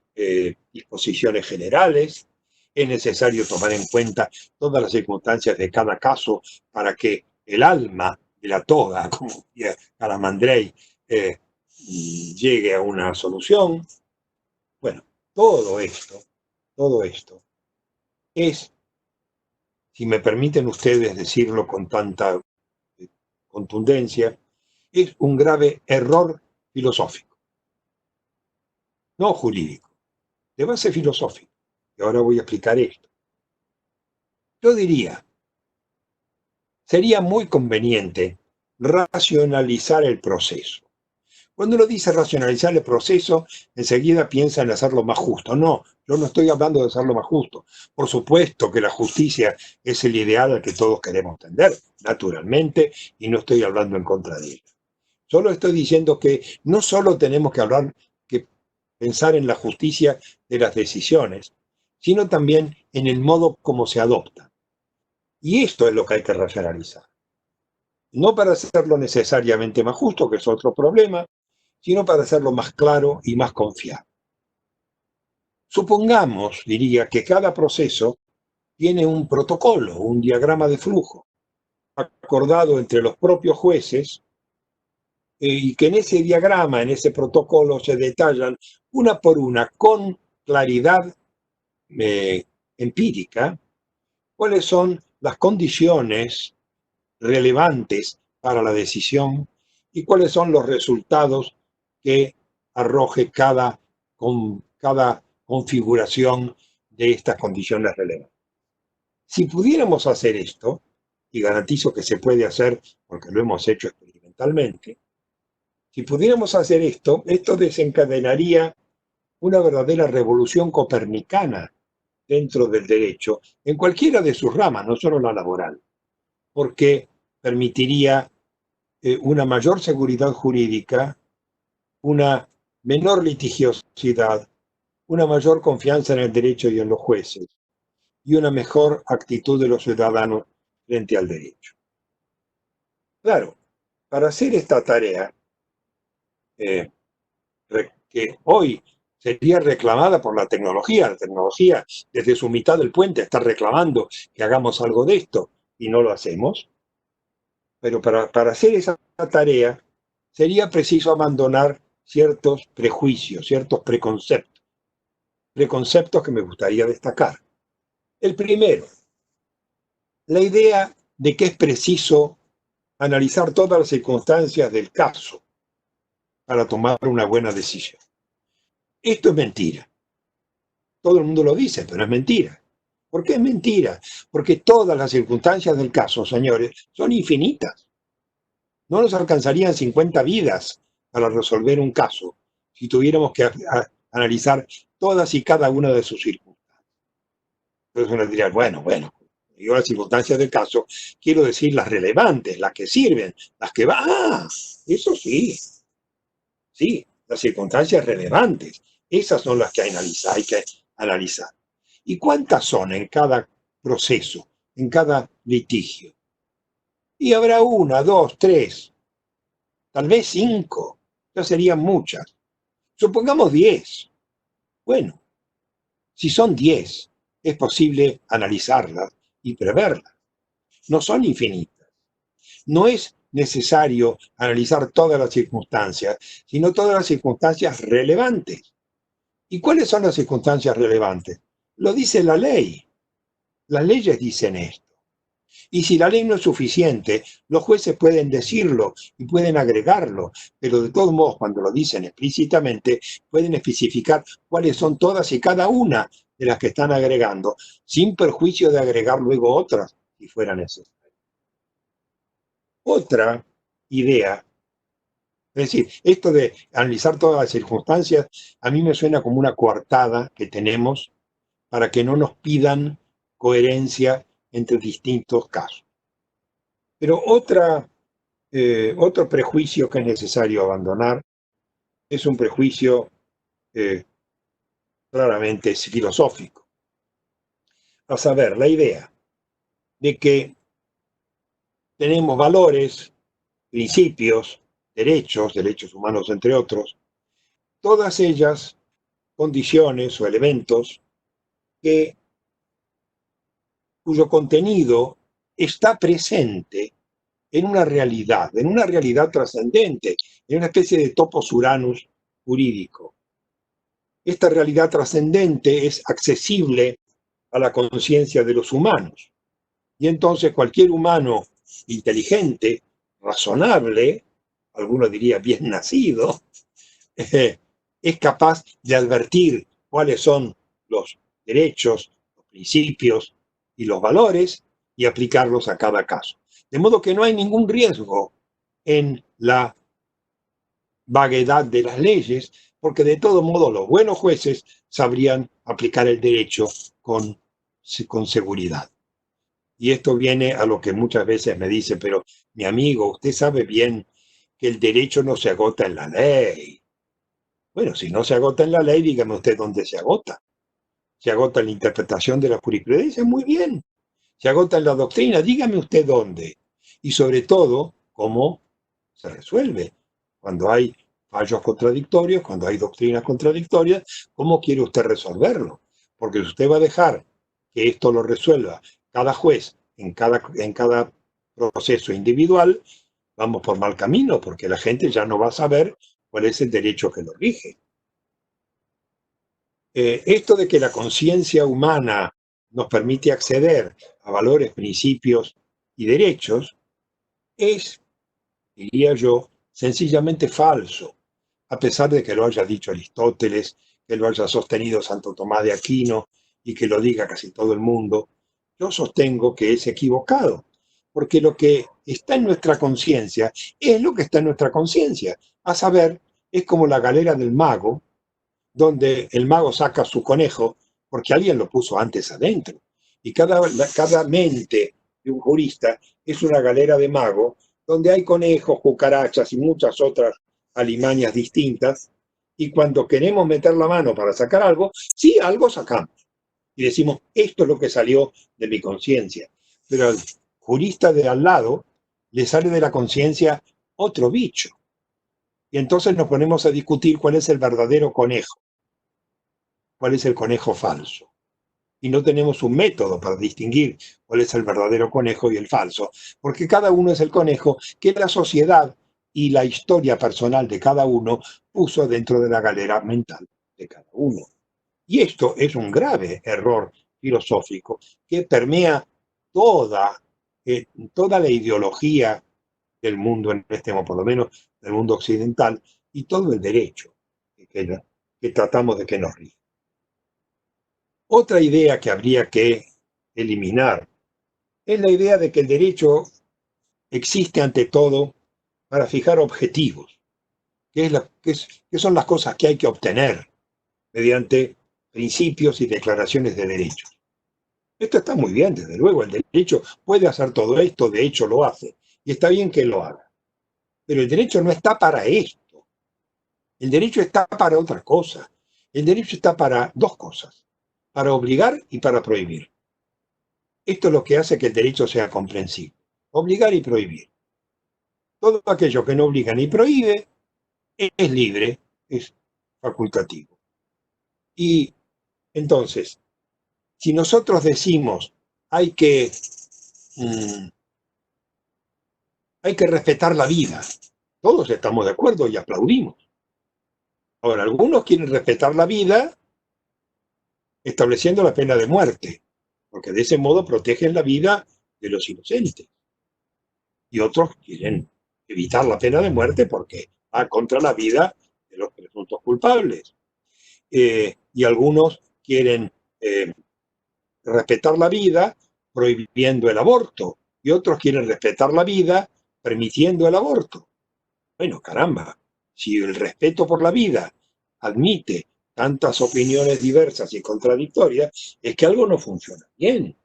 disposiciones generales. Es necesario tomar en cuenta todas las circunstancias de cada caso para que el alma de la toga, como decía Calamandrei, llegue a una solución. Bueno, todo esto es, si me permiten ustedes decirlo con tanta contundencia, es un grave error filosófico, no jurídico, de base filosófica. Y ahora voy a explicar esto. Yo diría, sería muy conveniente racionalizar el proceso. Cuando uno dice racionalizar el proceso, enseguida piensa en hacerlo más justo. No, yo no estoy hablando de hacerlo más justo. Por supuesto que la justicia es el ideal al que todos queremos tender, naturalmente, y no estoy hablando en contra de ella. Solo estoy diciendo que no solo tenemos que pensar en la justicia de las decisiones, sino también en el modo como se adopta. Y esto es lo que hay que racionalizar. No para hacerlo necesariamente más justo, que es otro problema, sino para hacerlo más claro y más confiable. Supongamos, diría, que cada proceso tiene un protocolo, un diagrama de flujo, acordado entre los propios jueces, y que en ese diagrama, en ese protocolo, se detallan una por una, con claridad empírica, cuáles son las condiciones relevantes para la decisión y cuáles son los resultados que arroje cada configuración de estas condiciones relevantes. Si pudiéramos hacer esto, y garantizo que se puede hacer porque lo hemos hecho experimentalmente, si pudiéramos hacer esto, esto desencadenaría una verdadera revolución copernicana dentro del derecho, en cualquiera de sus ramas, no solo la laboral, porque permitiría una mayor seguridad jurídica, una menor litigiosidad, una mayor confianza en el derecho y en los jueces, y una mejor actitud de los ciudadanos frente al derecho. Claro, para hacer esta tarea, que hoy sería reclamada por la tecnología desde su mitad del puente está reclamando que hagamos algo de esto y no lo hacemos, pero para hacer esa tarea sería preciso abandonar ciertos prejuicios, ciertos preconceptos. preconceptos que me gustaría destacar. El primero, la idea de que es preciso analizar todas las circunstancias del caso para tomar una buena decisión. Esto es mentira. Todo el mundo lo dice, pero es mentira. ¿Por qué es mentira? Porque todas las circunstancias del caso, señores, son infinitas. No nos alcanzarían 50 vidas para resolver un caso si tuviéramos que analizar todas y cada una de sus circunstancias. Entonces uno diría, bueno, digo las circunstancias del caso, quiero decir las relevantes, las que sirven, las que van. Ah, eso sí, sí, las circunstancias relevantes. Esas son las que hay que analizar. ¿Y cuántas son en cada proceso, en cada litigio? Y habrá una, dos, tres, tal vez 5, ya serían muchas. Supongamos 10. Bueno, si son 10, es posible analizarlas y preverlas. No son infinitas. No es necesario analizar todas las circunstancias, sino todas las circunstancias relevantes. ¿Y cuáles son las circunstancias relevantes? Lo dice la ley. Las leyes dicen esto. Y si la ley no es suficiente, los jueces pueden decirlo y pueden agregarlo, pero de todos modos, cuando lo dicen explícitamente, pueden especificar cuáles son todas y cada una de las que están agregando, sin perjuicio de agregar luego otras, si fuera necesario. Otra idea, es decir, esto de analizar todas las circunstancias, a mí me suena como una coartada que tenemos para que no nos pidan coherencia entre distintos casos. Pero otro prejuicio que es necesario abandonar es un prejuicio claramente filosófico. A saber, la idea de que tenemos valores, principios, derechos humanos entre otros, todas ellas condiciones o elementos cuyo contenido está presente en una realidad trascendente, en una especie de topos uranus jurídico. Esta realidad trascendente es accesible a la conciencia de los humanos. Y entonces cualquier humano inteligente, razonable, alguno diría bien nacido, es capaz de advertir cuáles son los derechos, los principios y los valores y aplicarlos a cada caso. De modo que no hay ningún riesgo en la vaguedad de las leyes, porque de todo modo los buenos jueces sabrían aplicar el derecho con seguridad. Y esto viene a lo que muchas veces me dice, pero mi amigo, usted sabe bien que el derecho no se agota en la ley. Bueno, si no se agota en la ley, dígame usted dónde se agota. Se agota en la interpretación de la jurisprudencia, muy bien. Se agota en la doctrina, dígame usted dónde. Y sobre todo, cómo se resuelve. Cuando hay fallos contradictorios, cuando hay doctrinas contradictorias, ¿cómo quiere usted resolverlo? Porque si usted va a dejar que esto lo resuelva cada juez en cada proceso individual, vamos por mal camino, porque la gente ya no va a saber cuál es el derecho que lo rige. Esto de que la conciencia humana nos permite acceder a valores, principios y derechos es, diría yo, sencillamente falso, a pesar de que lo haya dicho Aristóteles, que lo haya sostenido Santo Tomás de Aquino y que lo diga casi todo el mundo. Yo sostengo que es equivocado, porque lo que está en nuestra conciencia es lo que está en nuestra conciencia. A saber, es como la galera del mago, donde el mago saca su conejo porque alguien lo puso antes adentro. Y cada mente de un jurista es una galera de mago donde hay conejos, cucarachas y muchas otras alimañas distintas. Y cuando queremos meter la mano para sacar algo, sí, algo sacamos. Y decimos, esto es lo que salió de mi conciencia. Pero al jurista de al lado le sale de la conciencia otro bicho. Y entonces nos ponemos a discutir cuál es el verdadero conejo, cuál es el conejo falso. Y no tenemos un método para distinguir cuál es el verdadero conejo y el falso, porque cada uno es el conejo que la sociedad y la historia personal de cada uno puso dentro de la galera mental de cada uno. Y esto es un grave error filosófico que permea toda, toda la ideología del mundo en este momento, por lo menos del mundo occidental, y todo el derecho que tratamos de que nos rija. Otra idea que habría que eliminar es la idea de que el derecho existe ante todo para fijar objetivos, que son las cosas que hay que obtener mediante principios y declaraciones de derechos. Esto está muy bien, desde luego, el derecho puede hacer todo esto, de hecho lo hace, y está bien que lo haga. Pero el derecho no está para esto. El derecho está para otra cosa. El derecho está para dos cosas, para obligar y para prohibir. Esto es lo que hace que el derecho sea comprensible. Obligar y prohibir. Todo aquello que no obliga ni prohíbe es libre, es facultativo. Y entonces, si nosotros decimos hay que respetar la vida, todos estamos de acuerdo y aplaudimos. Ahora, algunos quieren respetar la vida estableciendo la pena de muerte, porque de ese modo protegen la vida de los inocentes. Y otros quieren evitar la pena de muerte porque va contra la vida de los presuntos culpables. Y algunos quieren respetar la vida prohibiendo el aborto, y otros quieren respetar la vida permitiendo el aborto. Bueno, caramba, si el respeto por la vida admite tantas opiniones diversas y contradictorias, es que algo no funciona bien.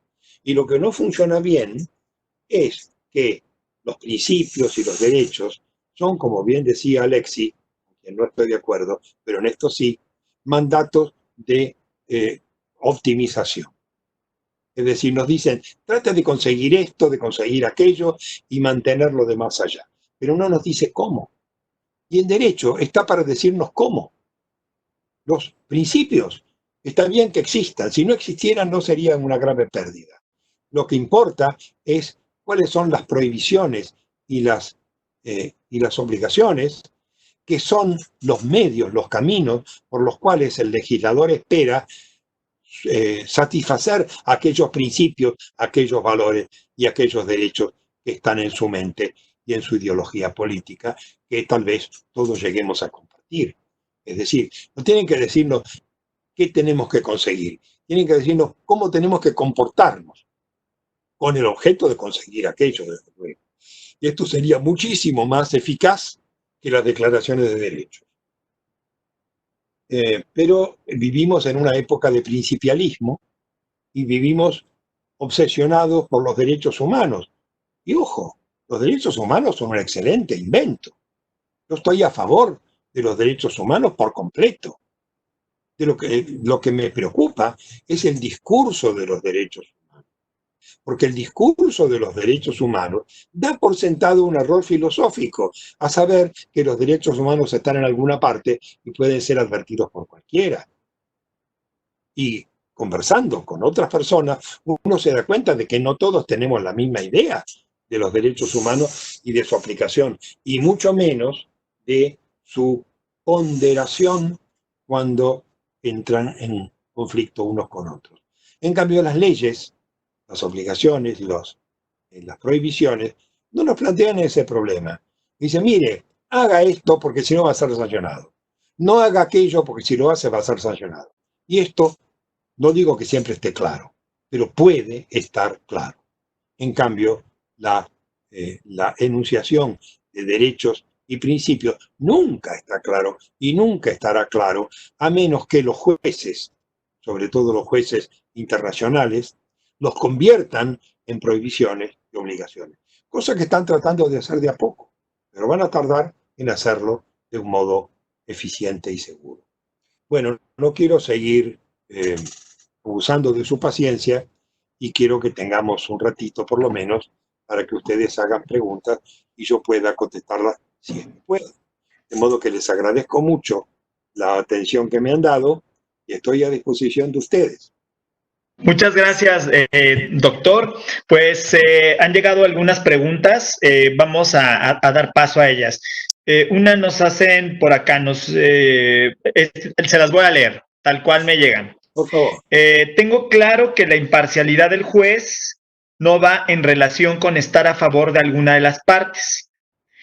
Y lo que no funciona bien es que los principios y los derechos son, como bien decía Alexis, que no estoy de acuerdo, pero en esto sí, mandatos de optimización. Es decir, nos dicen, trata de conseguir esto, de conseguir aquello y mantenerlo de más allá. Pero no nos dice cómo. Y el derecho está para decirnos cómo. Los principios está bien que existan. Si no existieran, no serían una grave pérdida. Lo que importa es cuáles son las prohibiciones y las obligaciones, que son los medios, los caminos por los cuales el legislador espera satisfacer aquellos principios, aquellos valores y aquellos derechos que están en su mente y en su ideología política, que tal vez todos lleguemos a compartir. Es decir, no tienen que decirnos qué tenemos que conseguir, tienen que decirnos cómo tenemos que comportarnos con el objeto de conseguir aquello, desde luego. Y esto sería muchísimo más eficaz que las declaraciones de derechos. Pero vivimos en una época de principialismo y vivimos obsesionados por los derechos humanos. Y ojo, los derechos humanos son un excelente invento. Yo estoy a favor de los derechos humanos por completo. Lo que me preocupa es el discurso de los derechos humanos. Porque el discurso de los derechos humanos da por sentado un error filosófico, a saber que los derechos humanos están en alguna parte y pueden ser advertidos por cualquiera. Y conversando con otras personas, uno se da cuenta de que no todos tenemos la misma idea de los derechos humanos y de su aplicación, y mucho menos de su ponderación cuando entran en conflicto unos con otros. En cambio, las leyes, las obligaciones y las prohibiciones no nos plantean ese problema. Dice, mire, haga esto porque si no va a ser sancionado. No haga aquello porque si lo hace va a ser sancionado. Y esto, no digo que siempre esté claro, pero puede estar claro. En cambio, la enunciación de derechos y principios nunca está claro y nunca estará claro a menos que los jueces, sobre todo los jueces internacionales, los conviertan en prohibiciones y obligaciones. Cosa que están tratando de hacer de a poco, pero van a tardar en hacerlo de un modo eficiente y seguro. Bueno, no quiero seguir abusando de su paciencia y quiero que tengamos un ratito por lo menos para que ustedes hagan preguntas y yo pueda contestarlas si es que puedo. De modo que les agradezco mucho la atención que me han dado y estoy a disposición de ustedes. Muchas gracias, doctor. Pues han llegado algunas preguntas. Vamos a dar paso a ellas. Una nos hacen por acá, se las voy a leer. tal cual me llegan. Por favor. Tengo claro que la imparcialidad del juez no va en relación con estar a favor de alguna de las partes.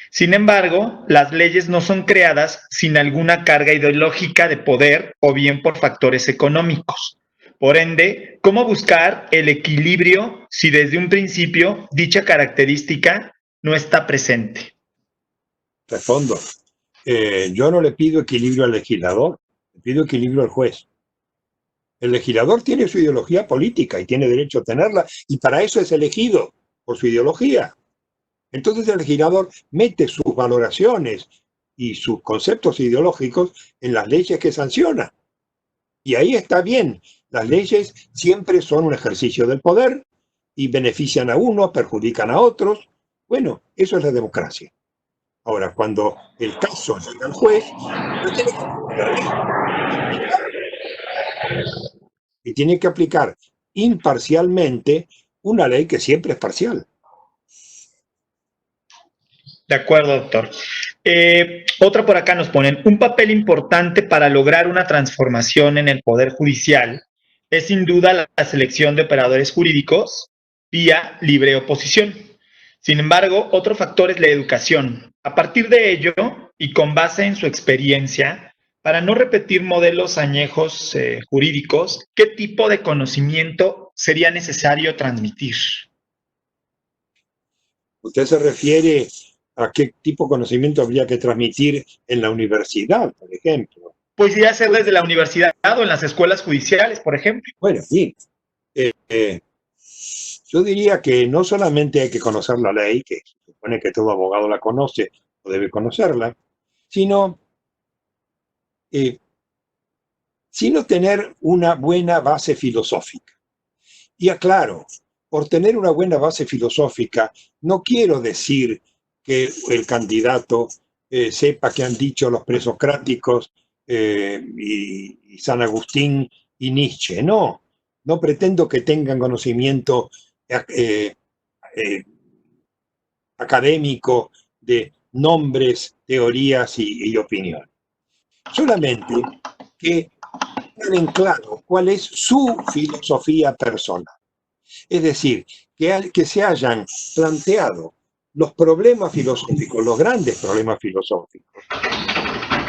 Sin embargo, las leyes no son creadas sin alguna carga ideológica de poder o bien por factores económicos. Por ende, ¿cómo buscar el equilibrio si desde un principio dicha característica no está presente? Respondo. Yo no le pido equilibrio al legislador, le pido equilibrio al juez. El legislador tiene su ideología política y tiene derecho a tenerla, y para eso es elegido, por su ideología. Entonces el legislador mete sus valoraciones y sus conceptos ideológicos en las leyes que sanciona. Y ahí está bien. Las leyes siempre son un ejercicio del poder y benefician a unos, perjudican a otros. Bueno, eso es la democracia. Ahora, cuando el caso llega al juez, no tiene que aplicar y tiene que aplicar imparcialmente una ley que siempre es parcial. De acuerdo, doctor. Otra por acá nos ponen, un papel importante para lograr una transformación en el Poder Judicial es sin duda la selección de operadores jurídicos vía libre oposición. Sin embargo, otro factor es la educación. A partir de ello, y con base en su experiencia, para no repetir modelos añejos jurídicos, ¿qué tipo de conocimiento sería necesario transmitir? Usted se refiere a qué tipo de conocimiento habría que transmitir en la universidad, por ejemplo. Pues iría a ser desde la universidad o en las escuelas judiciales, por ejemplo. Bueno, sí. Yo diría que no solamente hay que conocer la ley, que se supone que todo abogado la conoce o debe conocerla, sino tener una buena base filosófica. Y aclaro, por tener una buena base filosófica, no quiero decir que el candidato sepa qué han dicho los presocráticos y San Agustín y Nietzsche. No, no pretendo que tengan conocimiento académico de nombres, teorías y opiniones. Solamente que tengan claro cuál es su filosofía personal. Es decir, que se hayan planteado los problemas filosóficos, los grandes problemas filosóficos,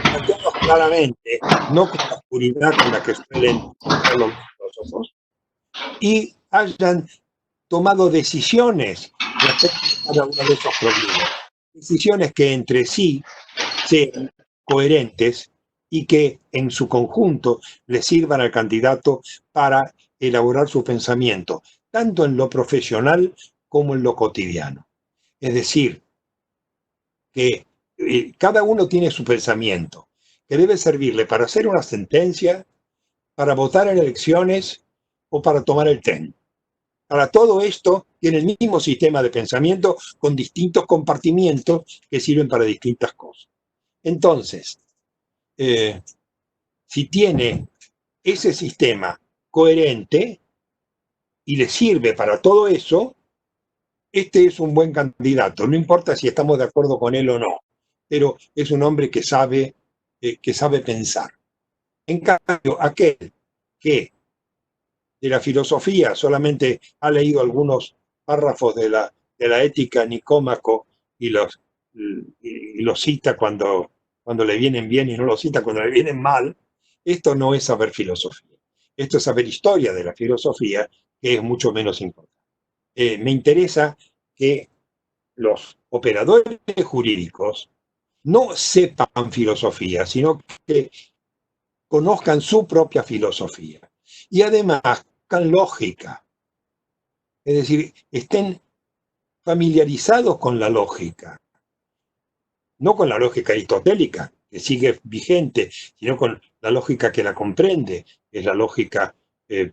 planteados claramente, no con la oscuridad con la que suelen ser los filósofos, y hayan tomado decisiones respecto a cada uno de esos problemas. Decisiones que entre sí sean coherentes y que en su conjunto le sirvan al candidato para elaborar su pensamiento, tanto en lo profesional como en lo cotidiano. Es decir, que cada uno tiene su pensamiento, que debe servirle para hacer una sentencia, para votar en elecciones o para tomar el tren. Para todo esto tiene el mismo sistema de pensamiento con distintos compartimientos que sirven para distintas cosas. Entonces, si tiene ese sistema coherente y le sirve para todo eso, este es un buen candidato. No importa si estamos de acuerdo con él o no, pero es un hombre que sabe pensar. En cambio, aquel que de la filosofía solamente ha leído algunos párrafos de la ética Nicómaco y los cita cuando le vienen bien y no los cita cuando le vienen mal, esto no es saber filosofía. Esto es saber historia de la filosofía, que es mucho menos importante. Me interesa que los operadores jurídicos no sepan filosofía, sino que conozcan su propia filosofía. Y además, con lógica. Es decir, estén familiarizados con la lógica. No con la lógica aristotélica, que sigue vigente, sino con la lógica que la comprende, que es la lógica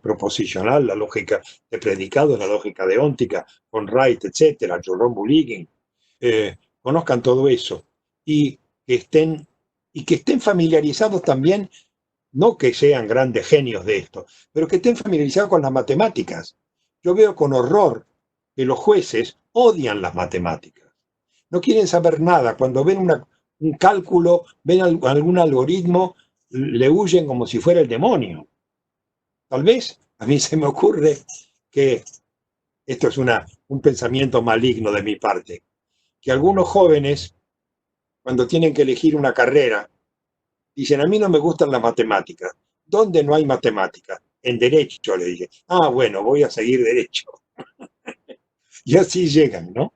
proposicional, la lógica de predicado, la lógica deóntica, con Wright, etcétera, Jerome Bulligan. Conozcan todo eso y que estén familiarizados también, no que sean grandes genios de esto, pero que estén familiarizados con las matemáticas. Yo veo con horror que los jueces odian las matemáticas. No quieren saber nada. Cuando ven un cálculo, ven algún algoritmo, le huyen como si fuera el demonio. Tal vez a mí se me ocurre que esto es un pensamiento maligno de mi parte, que algunos jóvenes, cuando tienen que elegir una carrera, dicen, a mí no me gustan las matemáticas. ¿Dónde no hay matemáticas? En derecho, le dije. Ah, bueno, voy a seguir derecho. Y así llegan, ¿no?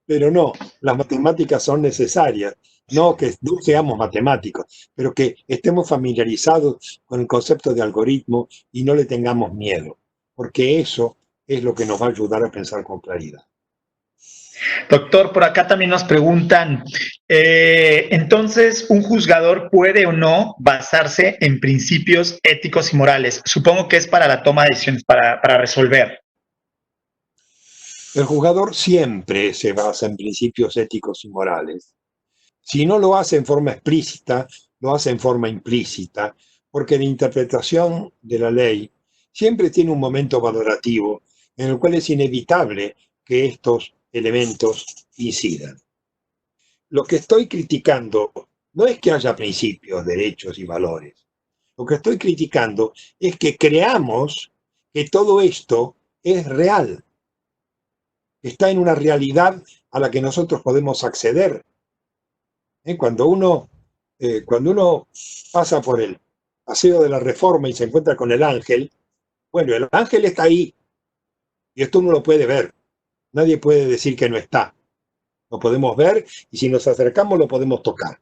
Pero no, las matemáticas son necesarias. No que no seamos matemáticos, pero que estemos familiarizados con el concepto de algoritmo y no le tengamos miedo, porque eso es lo que nos va a ayudar a pensar con claridad. Doctor, por acá también nos preguntan, entonces, ¿un juzgador puede o no basarse en principios éticos y morales? Supongo que es para la toma de decisiones, para resolver. El juzgador siempre se basa en principios éticos y morales. Si no lo hace en forma explícita, lo hace en forma implícita, porque la interpretación de la ley siempre tiene un momento valorativo en el cual es inevitable que estos elementos incidan. Lo que estoy criticando no es que haya principios, derechos y valores. Lo que estoy criticando es que creamos que todo esto es real, está en una realidad a la que nosotros podemos acceder. Cuando uno pasa por el paseo de la Reforma y se encuentra con el ángel, bueno, el ángel está ahí y esto uno lo puede ver. Nadie puede decir que no está. Lo podemos ver y si nos acercamos lo podemos tocar.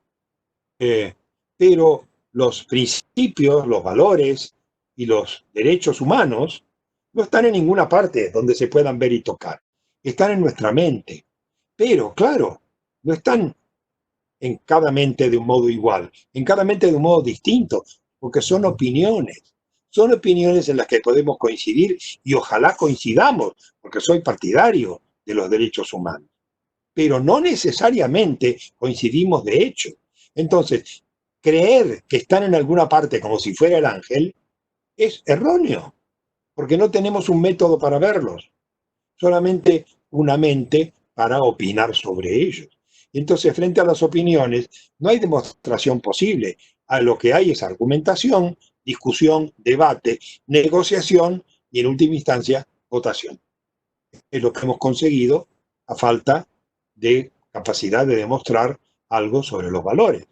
Pero los principios, los valores y los derechos humanos no están en ninguna parte donde se puedan ver y tocar. Están en nuestra mente. Pero, claro, no están en cada mente de un modo igual, en cada mente de un modo distinto, porque son opiniones. Son opiniones en las que podemos coincidir y ojalá coincidamos, porque soy partidario de los derechos humanos. Pero no necesariamente coincidimos de hecho. Entonces, creer que están en alguna parte como si fuera el ángel es erróneo, porque no tenemos un método para verlos, solamente una mente para opinar sobre ellos. Entonces, frente a las opiniones, no hay demostración posible. A lo que hay es argumentación, discusión, debate, negociación y, en última instancia, votación. Es lo que hemos conseguido a falta de capacidad de demostrar algo sobre los valores.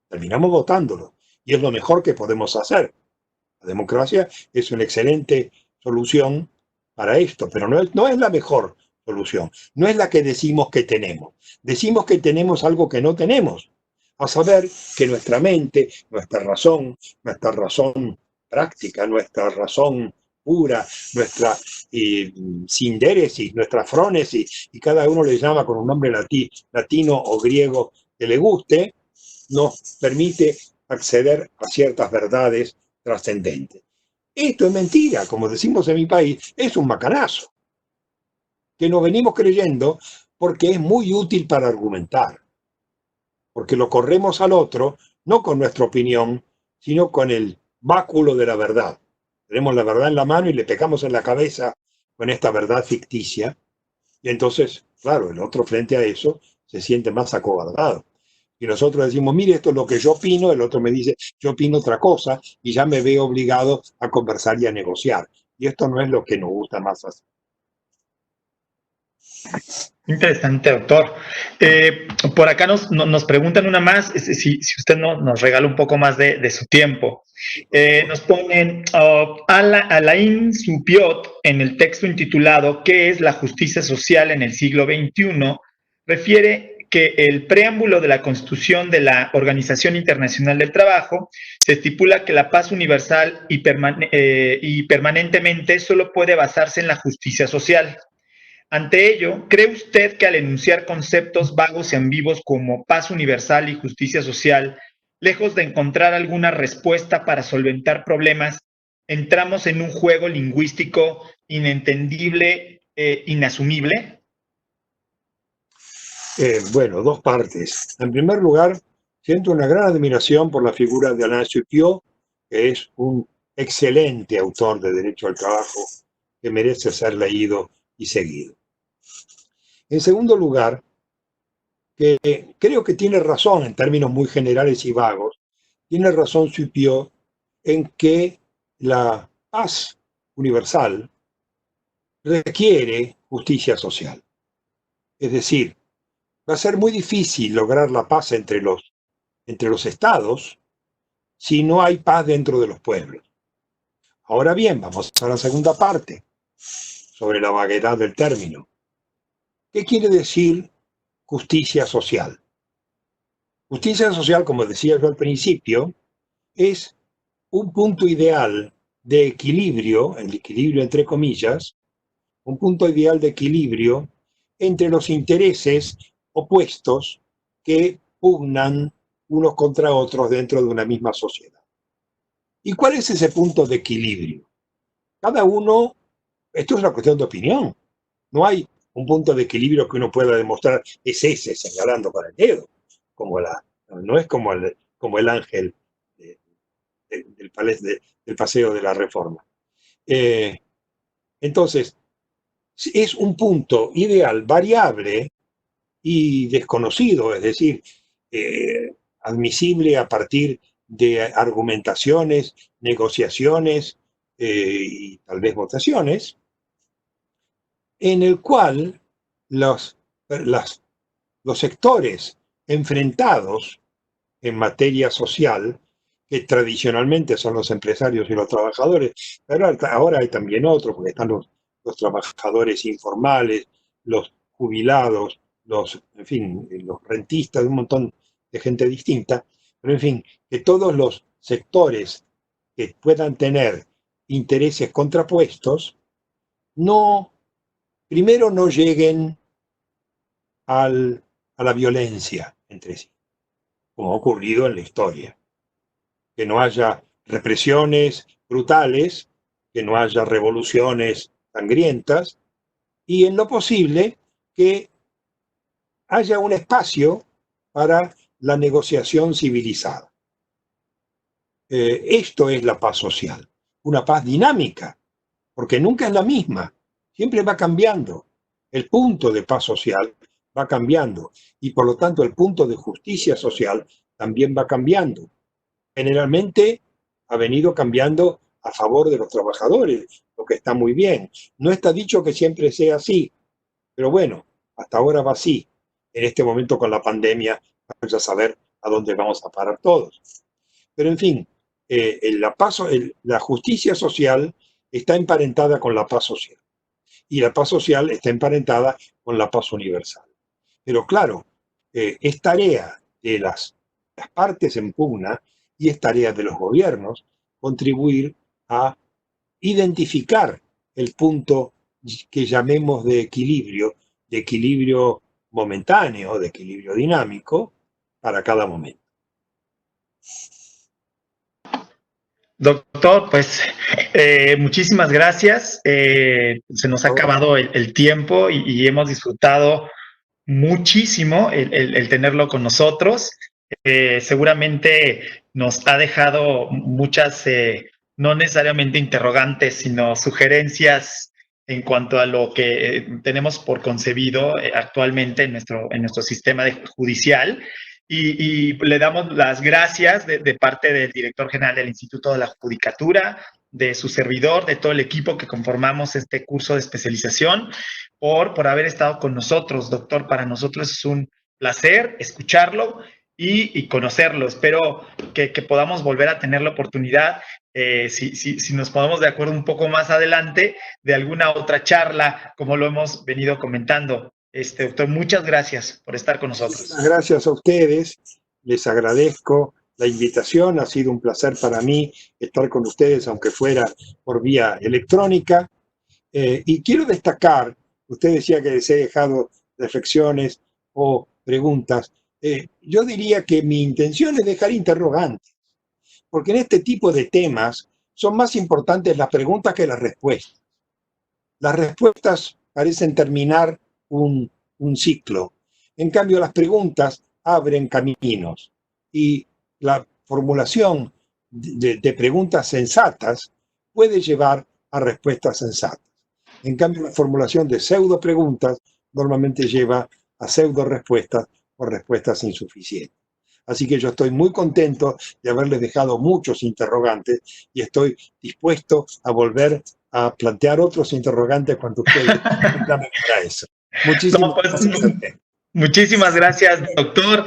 Terminamos votándolo y es lo mejor que podemos hacer. La democracia es una excelente solución para esto, pero no es la mejor solución. No es la que decimos que tenemos. Decimos que tenemos algo que no tenemos. A saber que nuestra mente, nuestra razón práctica, nuestra razón pura, nuestra sindéresis, nuestra frónesis, y cada uno le llama con un nombre latino o griego que le guste, nos permite acceder a ciertas verdades trascendentes. Esto es mentira, como decimos en mi país, es un macanazo, que nos venimos creyendo porque es muy útil para argumentar, porque lo corremos al otro, no con nuestra opinión, sino con el báculo de la verdad. Tenemos la verdad en la mano y le pegamos en la cabeza con esta verdad ficticia, y entonces, claro, el otro frente a eso se siente más acobardado. Y nosotros decimos, mire, esto es lo que yo opino, el otro me dice, yo opino otra cosa, y ya me veo obligado a conversar y a negociar. Y esto no es lo que nos gusta más hacer. Interesante, doctor. Por acá nos preguntan una más, si usted nos regala un poco más de su tiempo. Nos ponen, Alain Supiot, en el texto intitulado ¿Qué es la justicia social en el siglo XXI?, refiere que el preámbulo de la Constitución de la Organización Internacional del Trabajo se estipula que la paz universal y permanentemente solo puede basarse en la justicia social. Ante ello, ¿cree usted que al enunciar conceptos vagos y ambiguos como paz universal y justicia social, lejos de encontrar alguna respuesta para solventar problemas, entramos en un juego lingüístico inentendible e inasumible? Bueno, dos partes. En primer lugar, siento una gran admiración por la figura de Alain Supiot, que es un excelente autor de derecho al trabajo que merece ser leído y seguido. En segundo lugar, que creo que tiene razón en términos muy generales y vagos, tiene razón Suipio en que la paz universal requiere justicia social. Es decir, va a ser muy difícil lograr la paz entre los estados si no hay paz dentro de los pueblos. Ahora bien, vamos a la segunda parte, sobre la vaguedad del término. ¿Qué quiere decir justicia social? Justicia social, como decía yo al principio, es un punto ideal de equilibrio, el equilibrio entre comillas, un punto ideal de equilibrio entre los intereses opuestos que pugnan unos contra otros dentro de una misma sociedad. ¿Y cuál es ese punto de equilibrio? Cada uno, esto es una cuestión de opinión, no hay un punto de equilibrio que uno pueda demostrar es ese, señalando con el dedo, no es como el ángel del paseo de la Reforma. Entonces, es un punto ideal, variable y desconocido, es decir, admisible a partir de argumentaciones, negociaciones y tal vez votaciones, en el cual los sectores enfrentados en materia social, que tradicionalmente son los empresarios y los trabajadores, pero ahora hay también otros, porque están los trabajadores informales, los jubilados, en fin, los rentistas, un montón de gente distinta, pero en fin, que todos los sectores que puedan tener intereses contrapuestos, primero no lleguen a la violencia entre sí, como ha ocurrido en la historia. Que no haya represiones brutales, que no haya revoluciones sangrientas, y en lo posible que haya un espacio para la negociación civilizada. Esto es la paz social, una paz dinámica, porque nunca es la misma, siempre va cambiando. El punto de paz social va cambiando y por lo tanto el punto de justicia social también va cambiando. Generalmente ha venido cambiando a favor de los trabajadores, lo que está muy bien. No está dicho que siempre sea así, pero bueno, hasta ahora va así. En este momento con la pandemia, vamos a saber a dónde vamos a parar todos. Pero en fin, la justicia social está emparentada con la paz social. Y la paz social está emparentada con la paz universal. Pero claro, es tarea de las partes en pugna y es tarea de los gobiernos contribuir a identificar el punto que llamemos de equilibrio momentáneo, de equilibrio dinámico para cada momento. Doctor, pues muchísimas gracias. Se nos ha acabado el tiempo y hemos disfrutado muchísimo el tenerlo con nosotros. Seguramente nos ha dejado muchas, no necesariamente interrogantes, sino sugerencias en cuanto a lo que tenemos por concebido actualmente en nuestro sistema judicial. Y le damos las gracias de parte del director general del Instituto de la Judicatura, de su servidor, de todo el equipo que conformamos este curso de especialización, por haber estado con nosotros, doctor. Para nosotros es un placer escucharlo y conocerlo. Espero que podamos volver a tener la oportunidad, si nos ponemos de acuerdo un poco más adelante, de alguna otra charla, como lo hemos venido comentando. Doctor, muchas gracias por estar con nosotros. Muchas gracias a ustedes, les agradezco la invitación, ha sido un placer para mí estar con ustedes, aunque fuera por vía electrónica. Y quiero destacar, usted decía que les he dejado reflexiones o preguntas. Yo diría que mi intención es dejar interrogantes, porque en este tipo de temas son más importantes las preguntas que las respuestas. Las respuestas parecen terminar un ciclo. En cambio, las preguntas abren caminos y la formulación de preguntas sensatas puede llevar a respuestas sensatas. En cambio, la formulación de pseudo preguntas normalmente lleva a pseudo respuestas o respuestas insuficientes. Así que yo estoy muy contento de haberles dejado muchos interrogantes y estoy dispuesto a volver a plantear otros interrogantes cuando ustedes me llamen para eso. Muchísimas No, pues, gracias a ustedes. muchísimas gracias, doctor.